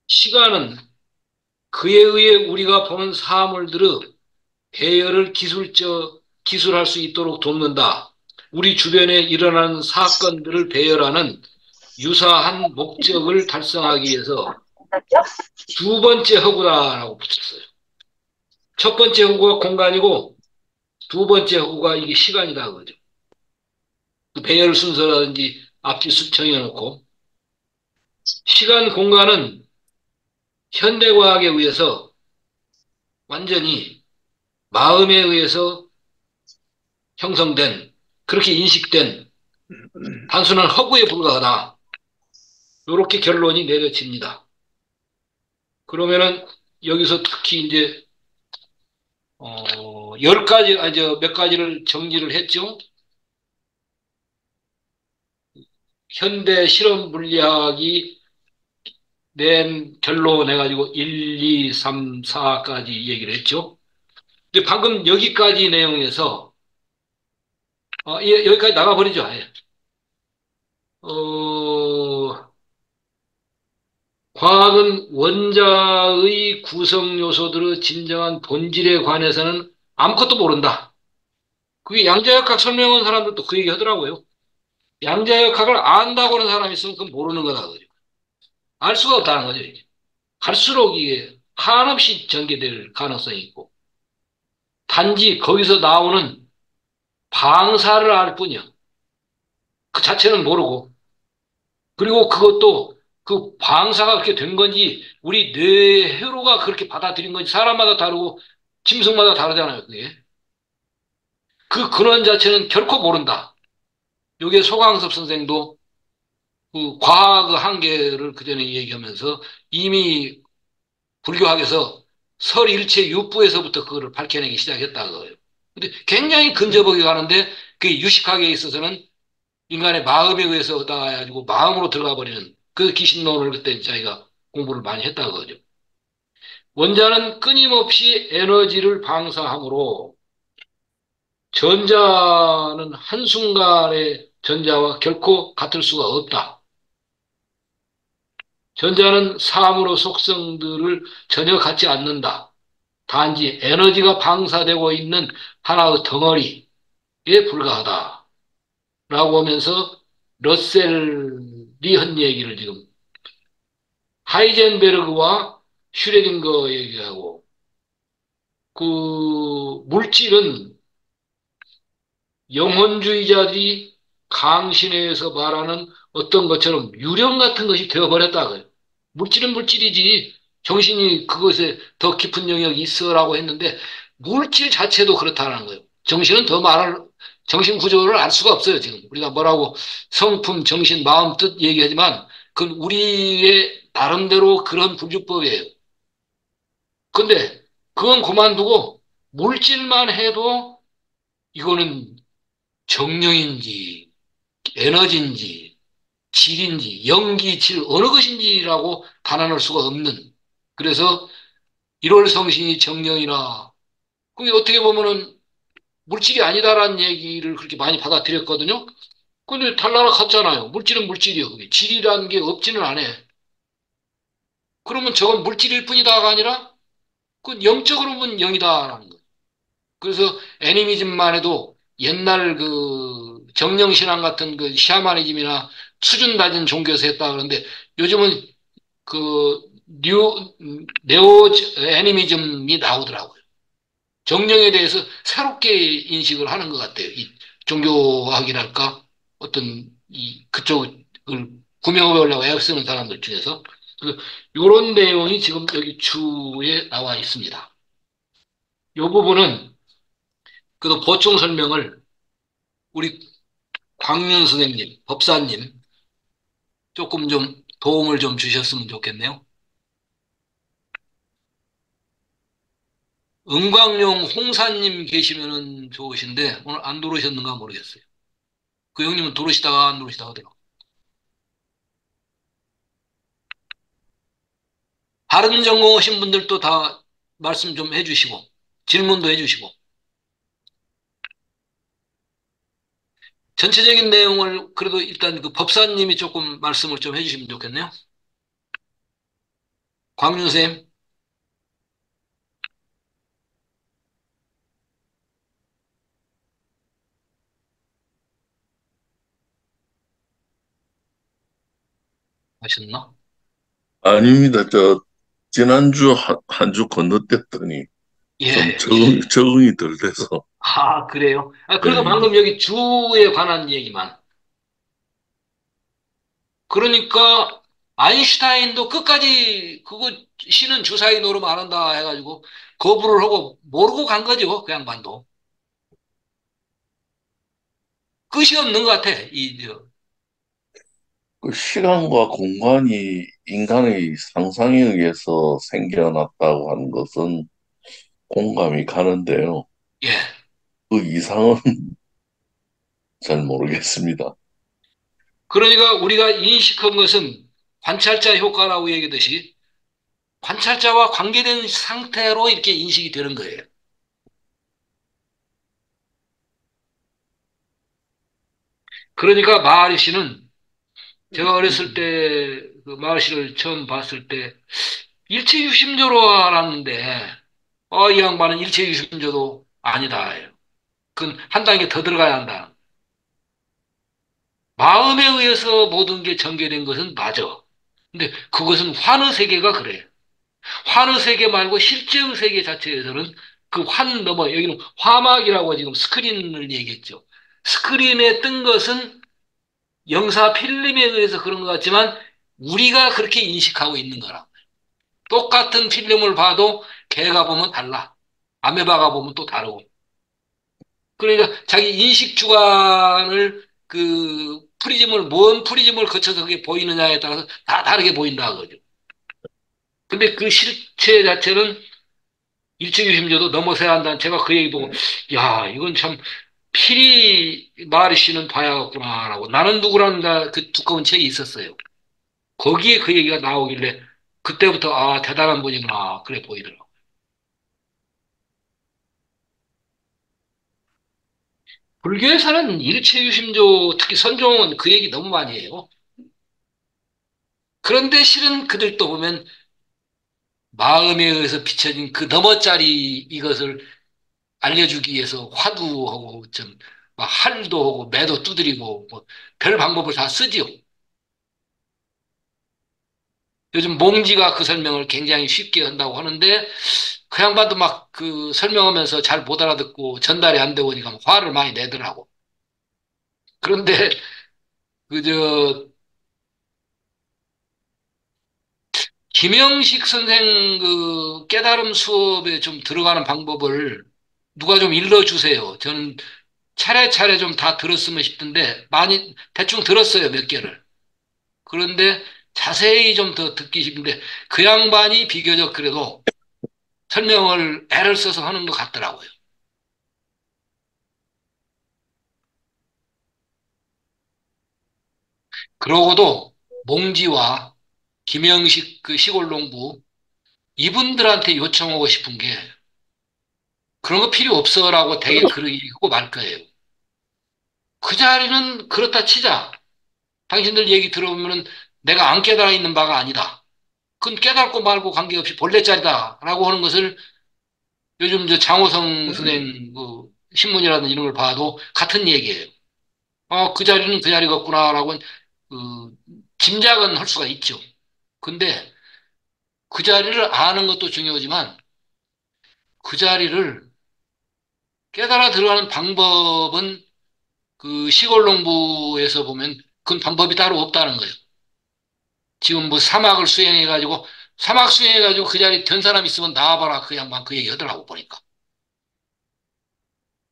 Speaker 1: 시간은 그에 의해 우리가 보는 사물들의 배열을 기술할 수 있도록 돕는다. 우리 주변에 일어나는 사건들을 배열하는 유사한 목적을 달성하기 위해서 두 번째 허구다라고 붙였어요. 첫 번째 허구가 공간이고 두 번째 허구가 이게 시간이다 그거죠. 그 배열 순서라든지 앞뒤 정해놓고 시간 공간은 현대과학에 의해서 완전히 마음에 의해서 형성된 그렇게 인식된 단순한 허구에 불과하다. 이렇게 결론이 내려집니다. 그러면은 여기서 특히 이제 10가지 아니 몇 가지를 정리를 했죠. 현대 실험 물리학이 낸 결론 해가지고 1, 2, 3, 4까지 얘기를 했죠. 근데 방금 여기까지 내용에서 예, 여기까지 나가버리죠. 아예. 어, 과학은 원자의 구성 요소들의 진정한 본질에 관해서는 아무것도 모른다. 그게 양자역학 설명한 사람들도 그 얘기 하더라고요. 양자역학을 안다고 하는 사람이 있으면 그건 모르는 거다. 그죠? 알 수가 없다는 거죠. 이게. 갈수록 이게 한없이 전개될 가능성이 있고. 단지 거기서 나오는 방사를 알 뿐이야. 그 자체는 모르고. 그리고 그것도 그 방사가 그렇게 된 건지 우리 뇌회로가 그렇게 받아들인 건지 사람마다 다르고 짐승마다 다르잖아요. 그게. 그 근원 자체는 결코 모른다. 요게 소강섭 선생도 그 과학의 한계를 그전에 얘기하면서 이미 불교학에서 설일체 육부에서부터 그거를 밝혀내기 시작했다 그거예요. 근데 굉장히 근접하게 가는데 그 유식학에 있어서는 인간의 마음에 의해서 얻어가지고 마음으로 들어가 버리는 그 기신론을 그때 자기가 공부를 많이 했다 그거죠. 원자는 끊임없이 에너지를 방사하므로 전자는 한순간의 전자와 결코 같을 수가 없다. 전자는 사물의 속성들을 전혀 갖지 않는다. 단지 에너지가 방사되고 있는 하나의 덩어리에 불과하다. 라고 하면서 러셀이 한 얘기를 지금 하이젠베르그와 슈레딩거 얘기하고 그 물질은 영혼주의자들이 강신해서 말하는 어떤 것처럼 유령 같은 것이 되어버렸다고요. 물질은 물질이지 정신이 그것에 더 깊은 영역이 있어라고 했는데 물질 자체도 그렇다는 거예요. 정신은 더 말할 정신 구조를 알 수가 없어요. 지금 우리가 뭐라고 성품, 정신, 마음, 뜻 얘기하지만 그건 우리의 나름대로 그런 분류법이에요. 근데 그건 그만두고 물질만 해도 이거는 정령인지 에너지인지 질인지 영기, 질 어느 것인지라고 단언할 수가 없는 그래서 일월성신이 정령이나 그게 어떻게 보면은 물질이 아니다라는 얘기를 그렇게 많이 받아들였거든요. 근데 달나라 같잖아요. 물질은 물질이요. 그게 질이라는 게 없지는 않아. 그러면 저건 물질일 뿐이다가 아니라 그건 영적으로 보면 영이다라는 거. 그래서 애니미즘만 해도 옛날 그 정령신앙 같은 그 샤머니즘이나 수준 낮은 종교에서 했다 그러는데 요즘은 그 네오 애니미즘이 나오더라고요. 정령에 대해서 새롭게 인식을 하는 것 같아요. 이 종교학이랄까 어떤 이 그쪽을 구명해 보려고 애쓰는 사람들 중에서 이런 내용이 지금 여기 주에 나와 있습니다. 이 부분은 그래도 보충 설명을 우리 광윤 선생님, 법사님 조금 좀 도움을 좀 주셨으면 좋겠네요. 은광용 홍사님 계시면은 좋으신데 오늘 안 들어오셨는가 모르겠어요. 그 형님은 들어오시다가 안 들어오시다가 하더라고요. 다른 전공 오신 분들도 다 말씀 좀 해주시고 질문도 해주시고 전체적인 내용을 그래도 일단 그 법사님이 조금 말씀을 좀 해주시면 좋겠네요. 광윤 선생님 하셨나?
Speaker 4: 아닙니다. 지난주 한 주 건너뛰었더니
Speaker 1: 예,
Speaker 4: 좀
Speaker 1: 예.
Speaker 4: 적응이 덜 돼서,
Speaker 1: 아, 그래요?
Speaker 4: 예,
Speaker 1: 그래도
Speaker 4: 예.
Speaker 1: 방금 여기 주에 관한 얘기만. 그러니까 아인슈타인도 끝까지 그거 신은 주사위 노름 안 한다 해가지고 거부를 하고 모르고 간 거죠. 그 양반도. 끝이 없는 것 같아.
Speaker 4: 그 시간과 공간이 인간의 상상에 의해서 생겨났다고 하는 것은 공감이 가는데요.
Speaker 1: 예.
Speaker 4: 그 이상은 잘 모르겠습니다.
Speaker 1: 그러니까 우리가 인식한 것은 관찰자 효과라고 얘기하듯이 관찰자와 관계된 상태로 이렇게 인식이 되는 거예요. 그러니까 마하리시는 제가 어렸을 때 그 마하리시를 처음 봤을 때 일체유심조로 알았는데 이 양반은 일체유심조도 아니다. 그건 한 단계 더 들어가야 한다. 마음에 의해서 모든 게 전개된 것은 맞아. 근데 그것은 환의 세계가 그래. 환의 세계 말고 실증 세계 자체에서는 그 환 넘어, 여기는 화막이라고 지금 스크린을 얘기했죠. 스크린에 뜬 것은 영사 필름에 의해서 그런 것 같지만 우리가 그렇게 인식하고 있는 거라. 똑같은 필름을 봐도 개가 보면 달라. 아메바가 보면 또 다르고. 그러니까 자기 인식 주관을 그 프리즘을, 뭔 프리즘을 거쳐서 그게 보이느냐에 따라서 다 다르게 보인다 그거죠. 근데 그 실체 자체는 일체유심조도 넘어서야 한다는 제가 그 얘기 보고, 야, 이건 참 필히 마르시는 봐야겠구나라고. 나는 누구란다 그 두꺼운 책이 있었어요. 거기에 그 얘기가 나오길래 그때부터 아, 대단한 분이구나. 그래 보이더라고. 불교에서는 일체유심조, 특히 선종은 그 얘기 너무 많이 해요. 그런데 실은 그들도 보면 마음에 의해서 비춰진 그 너머짜리 이것을 알려주기 위해서 화두 하고 좀 막 할도 하고 매도 두드리고 뭐 별 방법을 다 쓰지요. 요즘 몽지가 그 설명을 굉장히 쉽게 한다고 하는데 그 양반도 막 그 설명하면서 잘 못 알아듣고 전달이 안 되고 니까 화를 많이 내더라고. 그런데 그저 김영식 선생 그 깨달음 수업에 좀 들어가는 방법을 누가 좀 일러주세요. 저는 차례차례 좀 다 들었으면 싶은데 많이 대충 들었어요, 몇 개를. 그런데 자세히 좀 더 듣기 싶은데 그 양반이 비교적 그래도 설명을 애를 써서 하는 것 같더라고요. 그러고도 몽지와 김영식 그 시골농부 이분들한테 요청하고 싶은 게 그런 거 필요 없어라고 되게 그러고 말 거예요. 그 자리는 그렇다 치자. 당신들 얘기 들어보면은 내가 안 깨달아 있는 바가 아니다. 그건 깨닫고 말고 관계없이 본래 자리다라고 하는 것을 요즘 저 장호성 선생 그 신문이라든 이런 걸 봐도 같은 얘기예요. 그 자리는 그 자리겠구나라고 그 짐작은 할 수가 있죠. 근데 그 자리를 아는 것도 중요하지만 그 자리를 깨달아 들어가는 방법은 그 시골 농부에서 보면 그건 방법이 따로 없다는 거예요. 지금 뭐 사막을 수행해가지고 사막 수행해가지고 그 자리에 된 사람 있으면 나와봐라 그 양반 그 얘기 하더라고 보니까.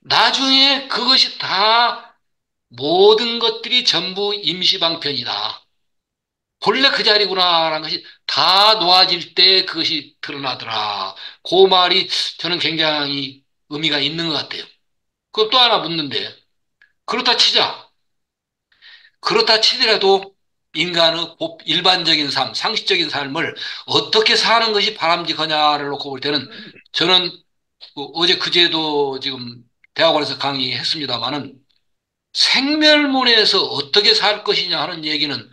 Speaker 1: 나중에 그것이 다 모든 것들이 전부 임시방편이다. 본래 그 자리구나라는 것이 다 놓아질 때 그것이 드러나더라. 그 말이 저는 굉장히 의미가 있는 것 같아요. 그럼 또 하나 묻는데, 그렇다 치자. 그렇다 치더라도 인간의 일반적인 삶, 상식적인 삶을 어떻게 사는 것이 바람직하냐를 놓고 볼 때는 저는 어제 그제도 지금 대학원에서 강의했습니다마는 생멸문에서 어떻게 살 것이냐 하는 얘기는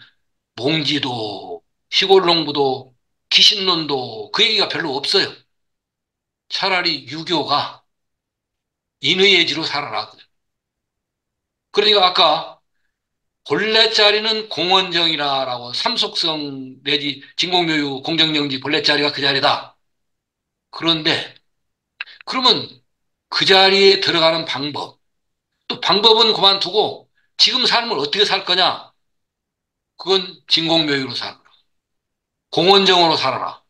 Speaker 1: 몽지도 시골농부도 기신론도 그 얘기가 별로 없어요. 차라리 유교가 인의예지로 살아라. 그러니까 아까 본래 자리는 공원정이라라고 삼속성 내지 진공묘유 공정정지 본래 자리가 그 자리다. 그런데 그러면 그 자리에 들어가는 방법 또 방법은 그만두고 지금 삶을 어떻게 살 거냐? 그건 진공묘유로 살아라. 공원정으로 살아라.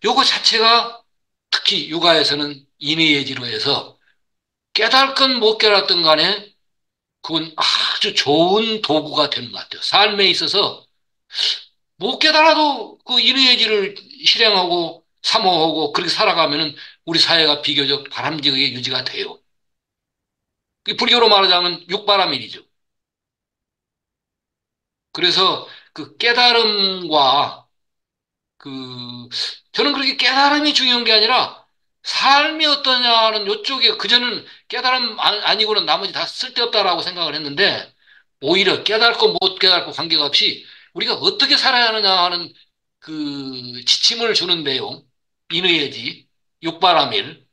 Speaker 1: 요거 자체가 특히 육아에서는 인의예지로 해서 깨달건 못 깨달든 간에 그건 아주 좋은 도구가 되는 것 같아요. 삶에 있어서 못 깨달아도 그 인의예지를 실행하고 사모하고 그렇게 살아가면은 우리 사회가 비교적 바람직하게 유지가 돼요. 불교로 말하자면 육바라밀이죠. 그래서 그 깨달음과 그 저는 그렇게 깨달음이 중요한 게 아니라 삶이 어떠냐는 요쪽에 그전은 깨달음 아니고는 나머지 다 쓸데없다라고 생각을 했는데 오히려 깨닫고 못 깨닫고 관계없이 우리가 어떻게 살아야 하느냐 하는 그 지침을 주는 내용, 인의예지, 육바라밀,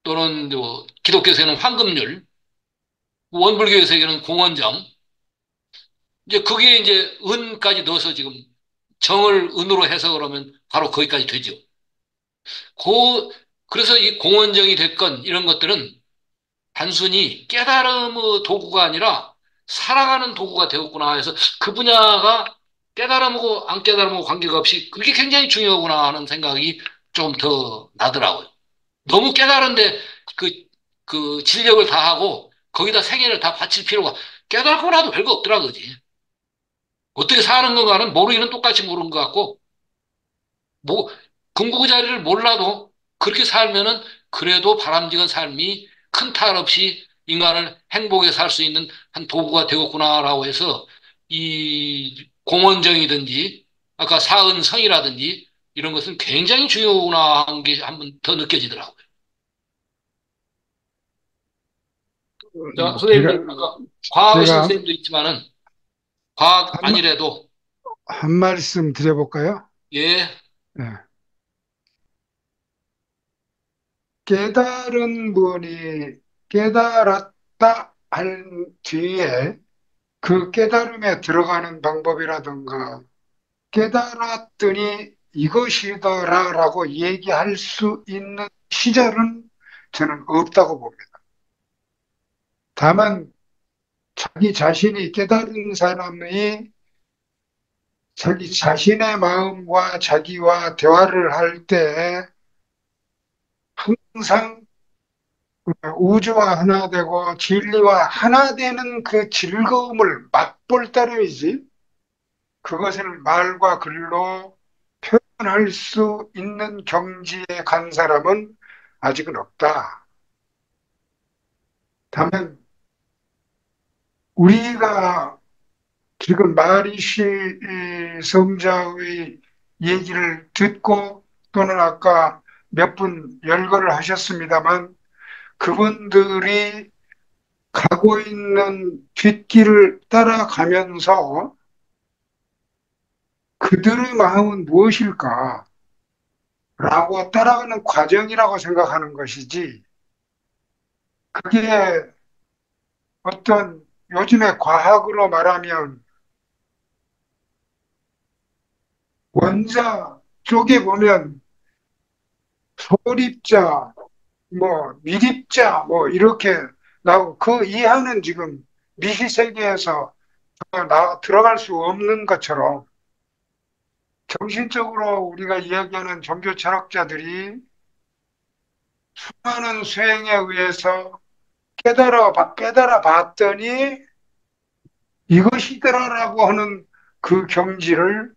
Speaker 1: 또는 기독교에서는 황금률, 원불교에서는 공원정, 이제 그게 이제 은까지 넣어서 지금 정을 은으로 해서 그러면 바로 거기까지 되죠. 그, 그래서 이 공원정이 됐건 이런 것들은 단순히 깨달음의 도구가 아니라 살아가는 도구가 되었구나 해서 그 분야가 깨달음하고 안 깨달음하고 관계가 없이 그게 굉장히 중요하구나 하는 생각이 좀 더 나더라고요. 너무 깨달은데 그, 그 진력을 다하고 거기다 생애를 다 바칠 필요가 깨달고 나도 별거 없더라, 그지? 어떻게 사는 건가는 모르기는 똑같이 모르는 것 같고, 뭐, 금고 자리를 몰라도 그렇게 살면은 그래도 바람직한 삶이 큰 탈 없이 인간을 행복하게 살 수 있는 한 도구가 되었구나라고 해서 이 공원정이든지 아까 사은성이라든지 이런 것은 굉장히 중요하구나 하는 게 한 번 더 느껴지더라고요. 자,
Speaker 5: 제가,
Speaker 1: 선생님들 아까 과학의식
Speaker 5: 제가
Speaker 1: 선생님도 있지만은 과학
Speaker 5: 한,
Speaker 1: 아니래도
Speaker 5: 한 말씀 드려볼까요?
Speaker 1: 예,
Speaker 5: 예. 깨달은 분이 깨달았다 한 뒤에 그 깨달음에 들어가는 방법이라든가 깨달았더니 이것이더라라고 얘기할 수 있는 시절은 저는 없다고 봅니다. 다만 자기 자신이 깨달은 사람이 자기 자신의 마음과 자기와 대화를 할 때 항상 우주와 하나 되고 진리와 하나 되는 그 즐거움을 맛볼 따름이지 그것을 말과 글로 표현할 수 있는 경지에 간 사람은 아직은 없다. 다만 우리가 지금 마리시 성자의 얘기를 듣고 또는 아까 몇 분 열거를 하셨습니다만 그분들이 가고 있는 뒷길을 따라가면서 그들의 마음은 무엇일까? 라고 따라가는 과정이라고 생각하는 것이지, 그게 어떤 요즘의 과학으로 말하면 원자 쪽에 보면 소립자, 뭐 미립자, 뭐 이렇게 나오고 그 이하는 지금 미시세계에서 들어갈 수 없는 것처럼 정신적으로 우리가 이야기하는 종교 철학자들이 수많은 수행에 의해서 깨달아 봤더니 이것이더라라고 하는 그 경지를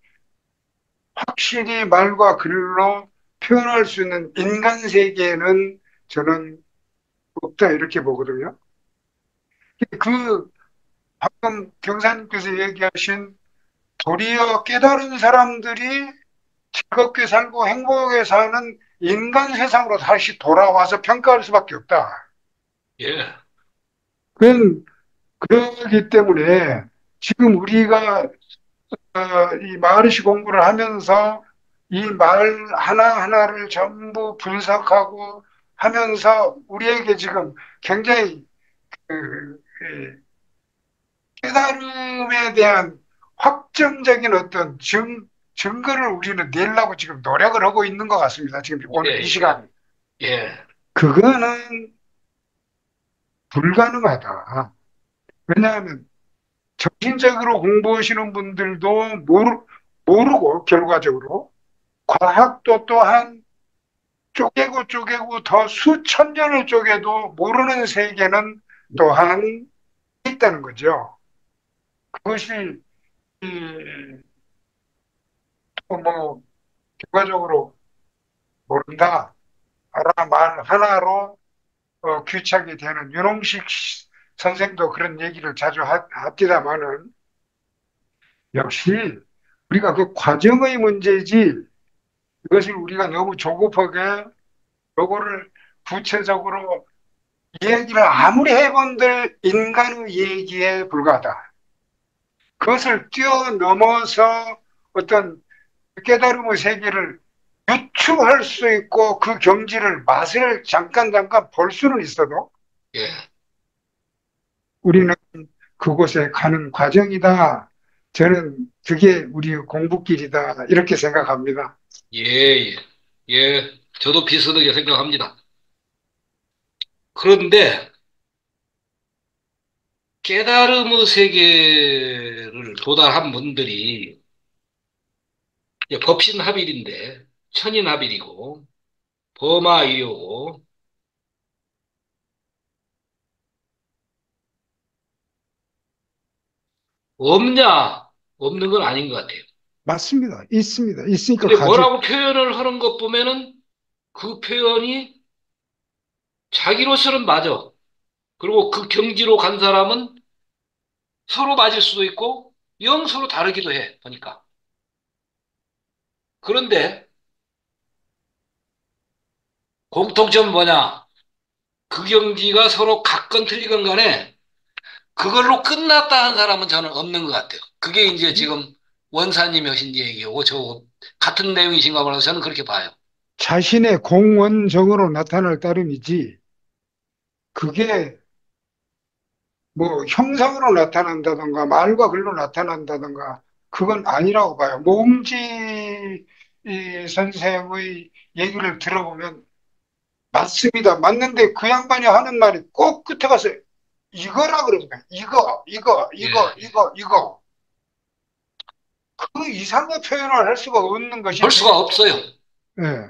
Speaker 5: 확실히 말과 글로 표현할 수 있는 인간 세계에는 저는 없다 이렇게 보거든요. 그 방금 경사님께서 얘기하신 도리어 깨달은 사람들이 즐겁게 살고 행복하게 사는 인간 세상으로 다시 돌아와서 평가할 수밖에 없다.
Speaker 1: 예,
Speaker 5: 그건 그러기 때문에 지금 우리가 이 마르시 공부를 하면서 이 말 하나하나를 전부 분석하고 하면서 우리에게 지금 굉장히 이 깨달음에 대한 확정적인 어떤 증거를 우리는 내려고 지금 노력을 하고 있는 것 같습니다. 지금 오늘 이
Speaker 1: 예,
Speaker 5: 시간.
Speaker 1: 예,
Speaker 5: 그거는 불가능하다. 왜냐하면 정신적으로 공부하시는 분들도 모르고 결과적으로 과학도 또한 쪼개고 더 수천 년을 쪼개도 모르는 세계는 또한 있다는 거죠. 그것이 뭐 결과적으로 모른다. 말 하나로 귀착이 되는 윤홍식 선생도 그런 얘기를 자주 합디다마는 역시 우리가 그 과정의 문제지 이것을 우리가 너무 조급하게 요거를 구체적으로 얘기를 아무리 해본들 인간의 얘기에 불과하다. 그것을 뛰어넘어서 어떤 깨달음의 세계를 유추할 수 있고 그 경지를 맛을 잠깐 볼 수는 있어도
Speaker 1: 예,
Speaker 5: 우리는 그곳에 가는 과정이다. 저는 그게 우리 공부길이다. 이렇게 생각합니다.
Speaker 1: 예, 예, 예. 저도 비슷하게 생각합니다. 그런데 깨달음의 세계를 도달한 분들이 이제 법신합일인데 천인합일이고 범아이오고 없냐? 없는 건 아닌 것 같아요.
Speaker 5: 맞습니다. 있습니다. 있으니까
Speaker 1: 근데
Speaker 5: 가지.
Speaker 1: 뭐라고 표현을 하는 것 보면은 그 표현이 자기로서는 맞아. 그리고 그 경지로 간 사람은 서로 맞을 수도 있고 영 서로 다르기도 해. 보니까. 그런데 공통점은 뭐냐? 그 경지가 서로 같건 틀리건 간에 그걸로 끝났다 한 사람은 저는 없는 것 같아요. 그게 이제 지금 원사님이 하신 얘기고 저 같은 내용이신가 봐서 저는 그렇게 봐요.
Speaker 5: 자신의 공원정으로 나타날 따름이지, 그게 뭐 형상으로 나타난다던가 말과 글로 나타난다던가 그건 아니라고 봐요. 모음지 이 선생의 얘기를 들어보면 맞습니다. 맞는데 그 양반이 하는 말이 꼭 끝에 가서 이거라 그러니까
Speaker 1: 예.
Speaker 5: 이거 그 이상의 표현을 할 수가 없는 것이
Speaker 1: 볼 수가 없어요.
Speaker 5: 예.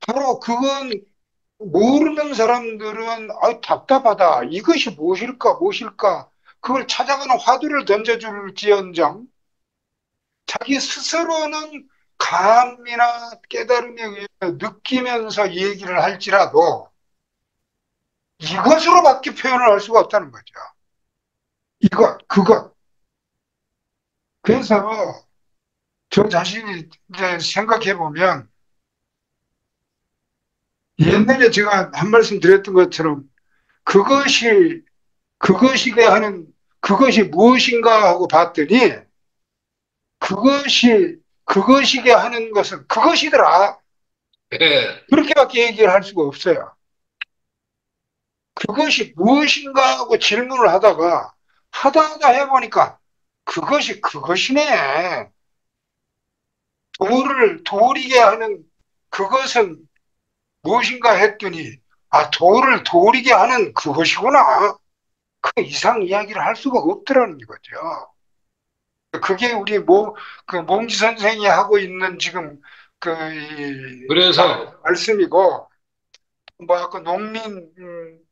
Speaker 5: 바로 그건 모르는 사람들은 답답하다. 이것이 무엇일까? 그걸 찾아가는 화두를 던져줄지언정 자기 스스로는 감이나 깨달음에 의해 느끼면서 얘기를 할지라도 이것으로밖에 표현을 할 수가 없다는 거죠. 그것. 그래서 저 자신이 이제 생각해 보면 옛날에 제가 한 말씀 드렸던 것처럼 그것이 그것이게 하는 그것이 무엇인가 하고 봤더니 그것이게 하는 것은 그것이더라.
Speaker 1: 예.
Speaker 5: 그렇게밖에 얘기를 할 수가 없어요. 그것이 무엇인가 하고 질문을 하다가 하다 해보니까 그것이 그것이네. 돌이게 하는 그것은 무엇인가 했더니 돌을 돌이게 하는 그것이구나. 그 이상 이야기를 할 수가 없더라는 거죠. 그게 우리 그 몽지 선생이 하고 있는 지금
Speaker 1: 그래서
Speaker 5: 말씀이고, 뭐 아까 농민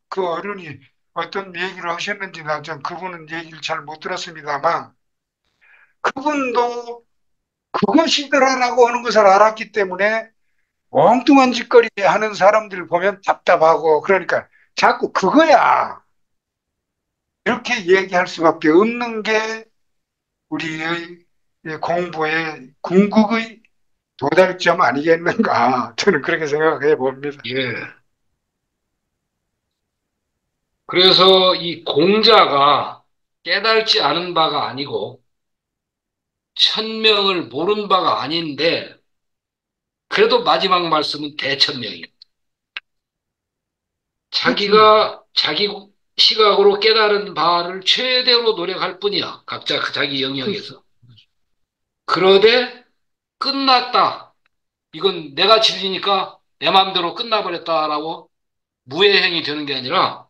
Speaker 5: 그 어른이 어떤 얘기를 하셨는지 나 좀 그분은 얘기를 잘 못 들었습니다만 그분도 그것이더라라고 하는 것을 알았기 때문에 엉뚱한 짓거리 하는 사람들 보면 답답하고 그러니까 자꾸 그거야 이렇게 얘기할 수밖에 없는 게 우리의 공부의 궁극의 도달점 아니겠는가 저는 그렇게 생각해 봅니다.
Speaker 1: 예. 그래서 이 공자가 깨달지 않은 바가 아니고 천명을 모른 바가 아닌데 그래도 마지막 말씀은 대천명이에요.
Speaker 5: 그렇습니다.
Speaker 1: 자기가 자기 시각으로 깨달은 바를 최대로 노력할 뿐이야. 각자 그 자기
Speaker 5: 그렇습니다.
Speaker 1: 영역에서. 그러되 끝났다. 이건 내가 진리니까 내 마음대로 끝나버렸다라고 무해행이 되는 게 아니라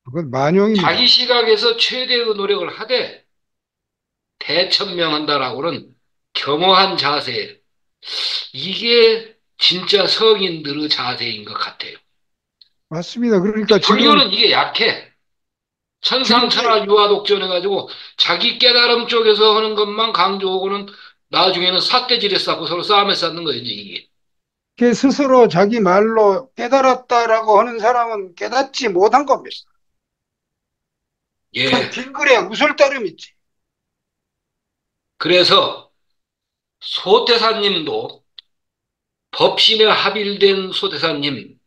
Speaker 5: 그건
Speaker 1: 자기
Speaker 5: 만용입니다.
Speaker 1: 시각에서 최대의 노력을 하되 대천명한다라고는 겸허한 자세. 이게 진짜 성인들의 자세인 것 같아요.
Speaker 5: 맞습니다. 그러니까
Speaker 1: 불교는 이게 약해.
Speaker 5: 지금
Speaker 1: 천상천하 유화독존 해가지고 자기 깨달음 쪽에서 하는 것만 강조하고는 나중에는 삿대질에 쌓고 서로 싸움에 쌓는 거예요, 이제 이게.
Speaker 5: 스스로 자기 말로 깨달았다라고 하는 사람은 깨닫지 못한 겁니다. 그냥
Speaker 1: 예.
Speaker 5: 빙글에 웃을 따름이지.
Speaker 1: 그래서 소태사님도 법신에 합일된 소태사님,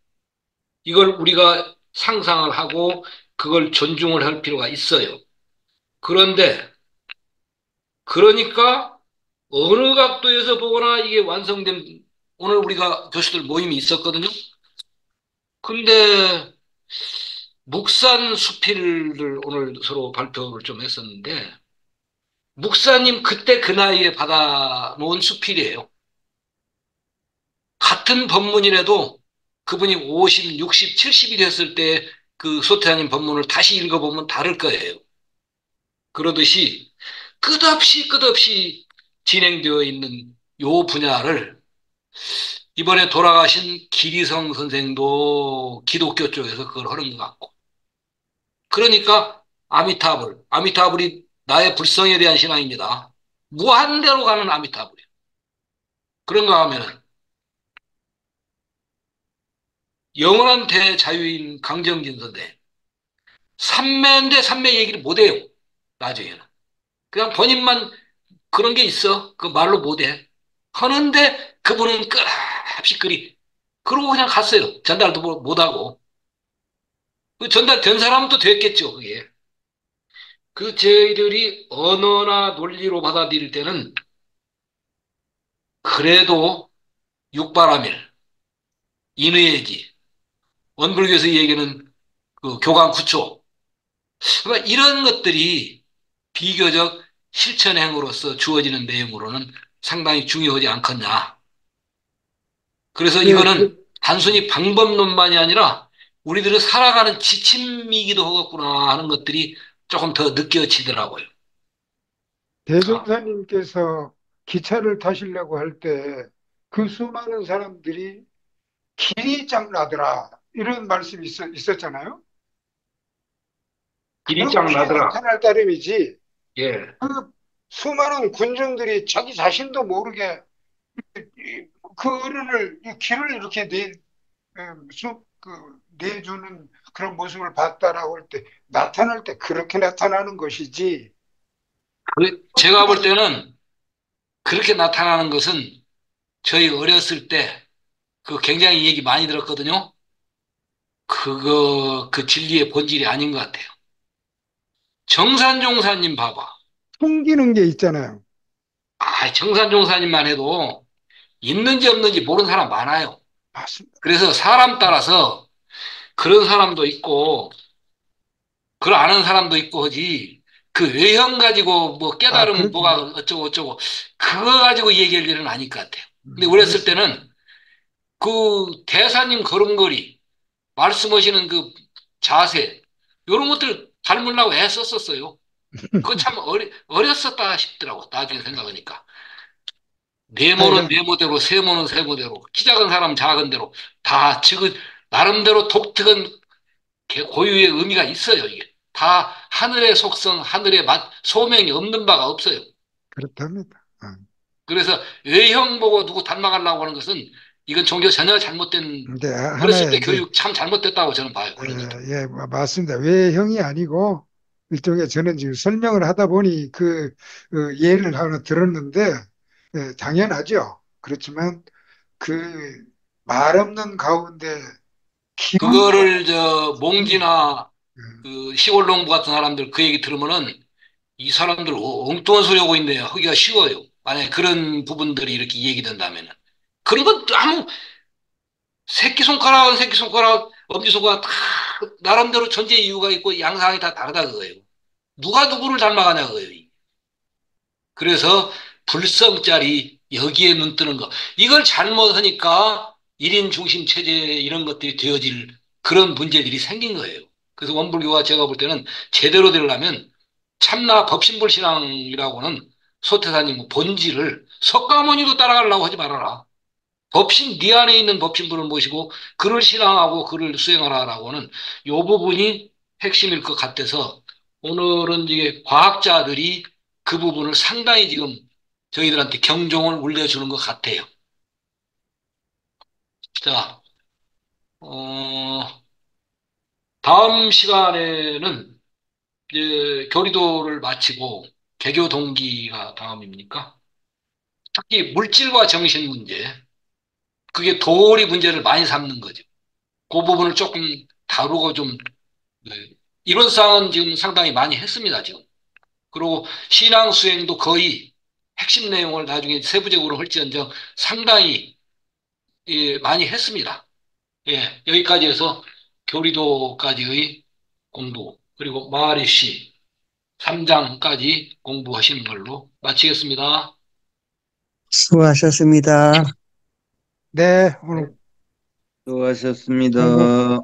Speaker 1: 이걸 우리가 상상을 하고 그걸 존중을 할 필요가 있어요. 그런데, 그러니까 어느 각도에서 보거나 이게 완성된, 오늘 우리가 교수들 모임이 있었거든요. 근데 묵산 수필을 오늘 서로 발표를 좀 했었는데, 묵사님 그때 그 나이에 받아놓은 수필이에요. 같은 법문이라도 그분이 50, 60, 70이 됐을 때 그 소태하님 법문을 다시 읽어보면 다를 거예요. 그러듯이 끝없이 진행되어 있는 요 분야를 이번에 돌아가신 기리성 선생도 기독교 쪽에서 그걸 하는 것 같고. 그러니까 아미타불이 나의 불성에 대한 신앙입니다. 무한대로 가는 아미타불이에요. 그런가 하면은 영원한 대자유인 강정진 선생. 삼매인데 삼매 얘기를 못해요. 나중에는. 그냥 본인만 그런 게 있어. 그 말로 못해. 하는데 그분은 끝없이 그러고 그냥 갔어요. 전달도 못하고. 그 전달된 사람은 또 됐겠죠, 그게. 그 저희들이 언어나 논리로 받아들일 때는 그래도 육바라밀, 인의예지, 원불교에서 얘기하는 그 교감구초, 그러니까 이런 것들이 비교적 실천행으로서 주어지는 내용으로는 상당히 중요하지 않겠냐. 그래서
Speaker 5: 예,
Speaker 1: 이거는 단순히 방법론만이 아니라 우리들이 살아가는 지침이기도 하겠구나 하는 것들이 조금 더 느껴지더라고요. 아,
Speaker 5: 대종사님께서 기차를 타시려고 할 때 그 수많은 사람들이 길이 짱 나더라. 이런 말씀이 있었잖아요.
Speaker 1: 길이 짱
Speaker 5: 그렇게
Speaker 1: 나더라.
Speaker 5: 나타날 따름이지.
Speaker 1: 예.
Speaker 5: 그 수많은 군중들이 자기 자신도 모르게 그 어른을, 이 길을 이렇게 내주는 그런 모습을 봤다라고 할 때, 나타날 때 그렇게 나타나는 것이지.
Speaker 1: 제가 볼 때는 그렇게 나타나는 것은 저희 어렸을 때 그 굉장히 얘기 많이 들었거든요. 그 진리의 본질이 아닌 것 같아요. 정산종사님 봐봐.
Speaker 5: 숨기는 게 있잖아요.
Speaker 1: 정산종사님만 해도 있는지 없는지 모르는 사람 많아요.
Speaker 5: 맞습니다.
Speaker 1: 그래서 사람 따라서 그런 사람도 있고, 그걸 아는 사람도 있고 하지, 그 외형 가지고 뭐 깨달으면
Speaker 5: 그렇게,
Speaker 1: 뭐가 어쩌고 어쩌고, 그거 가지고 얘기할 일은 아닐 것 같아요. 근데 어렸을
Speaker 5: 그렇습니다.
Speaker 1: 때는 그 대사님 걸음걸이, 말씀하시는 그 자세, 이런 것들 닮으려고 애썼었어요. 그거 참 어렸었다 싶더라고, 나중에 생각하니까. 네모는
Speaker 5: 하여간,
Speaker 1: 네모대로, 세모는 세모대로, 키 작은 사람 작은 대로, 다 지금 나름대로 독특한 고유의 의미가 있어요, 이게. 다 하늘의 속성, 하늘의 맛, 소명이 없는 바가 없어요.
Speaker 5: 그렇답니다.
Speaker 1: 그래서 외형 보고 누구 닮아가려고 하는 것은 이건 종교 전혀 잘못된,
Speaker 5: 근데
Speaker 1: 어렸을
Speaker 5: 하나의
Speaker 1: 때
Speaker 5: 이제,
Speaker 1: 교육 참 잘못됐다고 저는 봐요, 그런 것들.
Speaker 5: 예, 맞습니다. 외형이 아니고, 일종의 저는 지금 설명을 하다 보니 예를 하나 들었는데, 당연하죠. 그렇지만 그 말 없는 가운데 기운이
Speaker 1: 그거를 몽지나
Speaker 5: 음,
Speaker 1: 그 시골농부 같은 사람들 그 얘기 들으면은 이 사람들 엉뚱한 소리 하고 있네요. 하기가 쉬워요. 만약에 그런 부분들이 이렇게 얘기된다면은. 그런 건 아무 새끼손가락은 새끼손가락, 엄지손가락 다 나름대로 존재 이유가 있고 양상이 다 다르다 그거예요. 누가 누구를 닮아가냐 그거예요. 그래서 불성짜리 여기에 눈 뜨는 거. 이걸 잘못하니까 1인 중심 체제 이런 것들이 되어질 그런 문제들이 생긴 거예요. 그래서 원불교가 제가 볼 때는 제대로 되려면 참나 법신불신앙이라고는 소태사님 본질을 석가모니도 따라가려고 하지 말아라. 네 안에 있는 법신불을 모시고 그를 신앙하고 그를 수행하라라고는 요 부분이 핵심일 것 같아서 오늘은 이게 과학자들이 그 부분을 상당히 지금 저희들한테 경종을 울려주는 것 같아요. 자, 다음 시간에는 이제 교리도를 마치고 개교 동기가 다음입니까? 특히 물질과 정신 문제, 그게 도리 문제를 많이 삼는 거죠. 그 부분을 조금 다루고 좀 네. 이론상은 지금 상당히 많이 했습니다, 지금. 그리고 신앙 수행도 거의 핵심 내용을 나중에 세부적으로 할지언정 상당히 많이 했습니다. 예, 여기까지 해서 교리도까지의 공부, 그리고 마하리시 3장까지 공부하시는 걸로 마치겠습니다.
Speaker 6: 수고하셨습니다.
Speaker 5: 네, 오늘
Speaker 6: 수고하셨습니다.
Speaker 5: 공부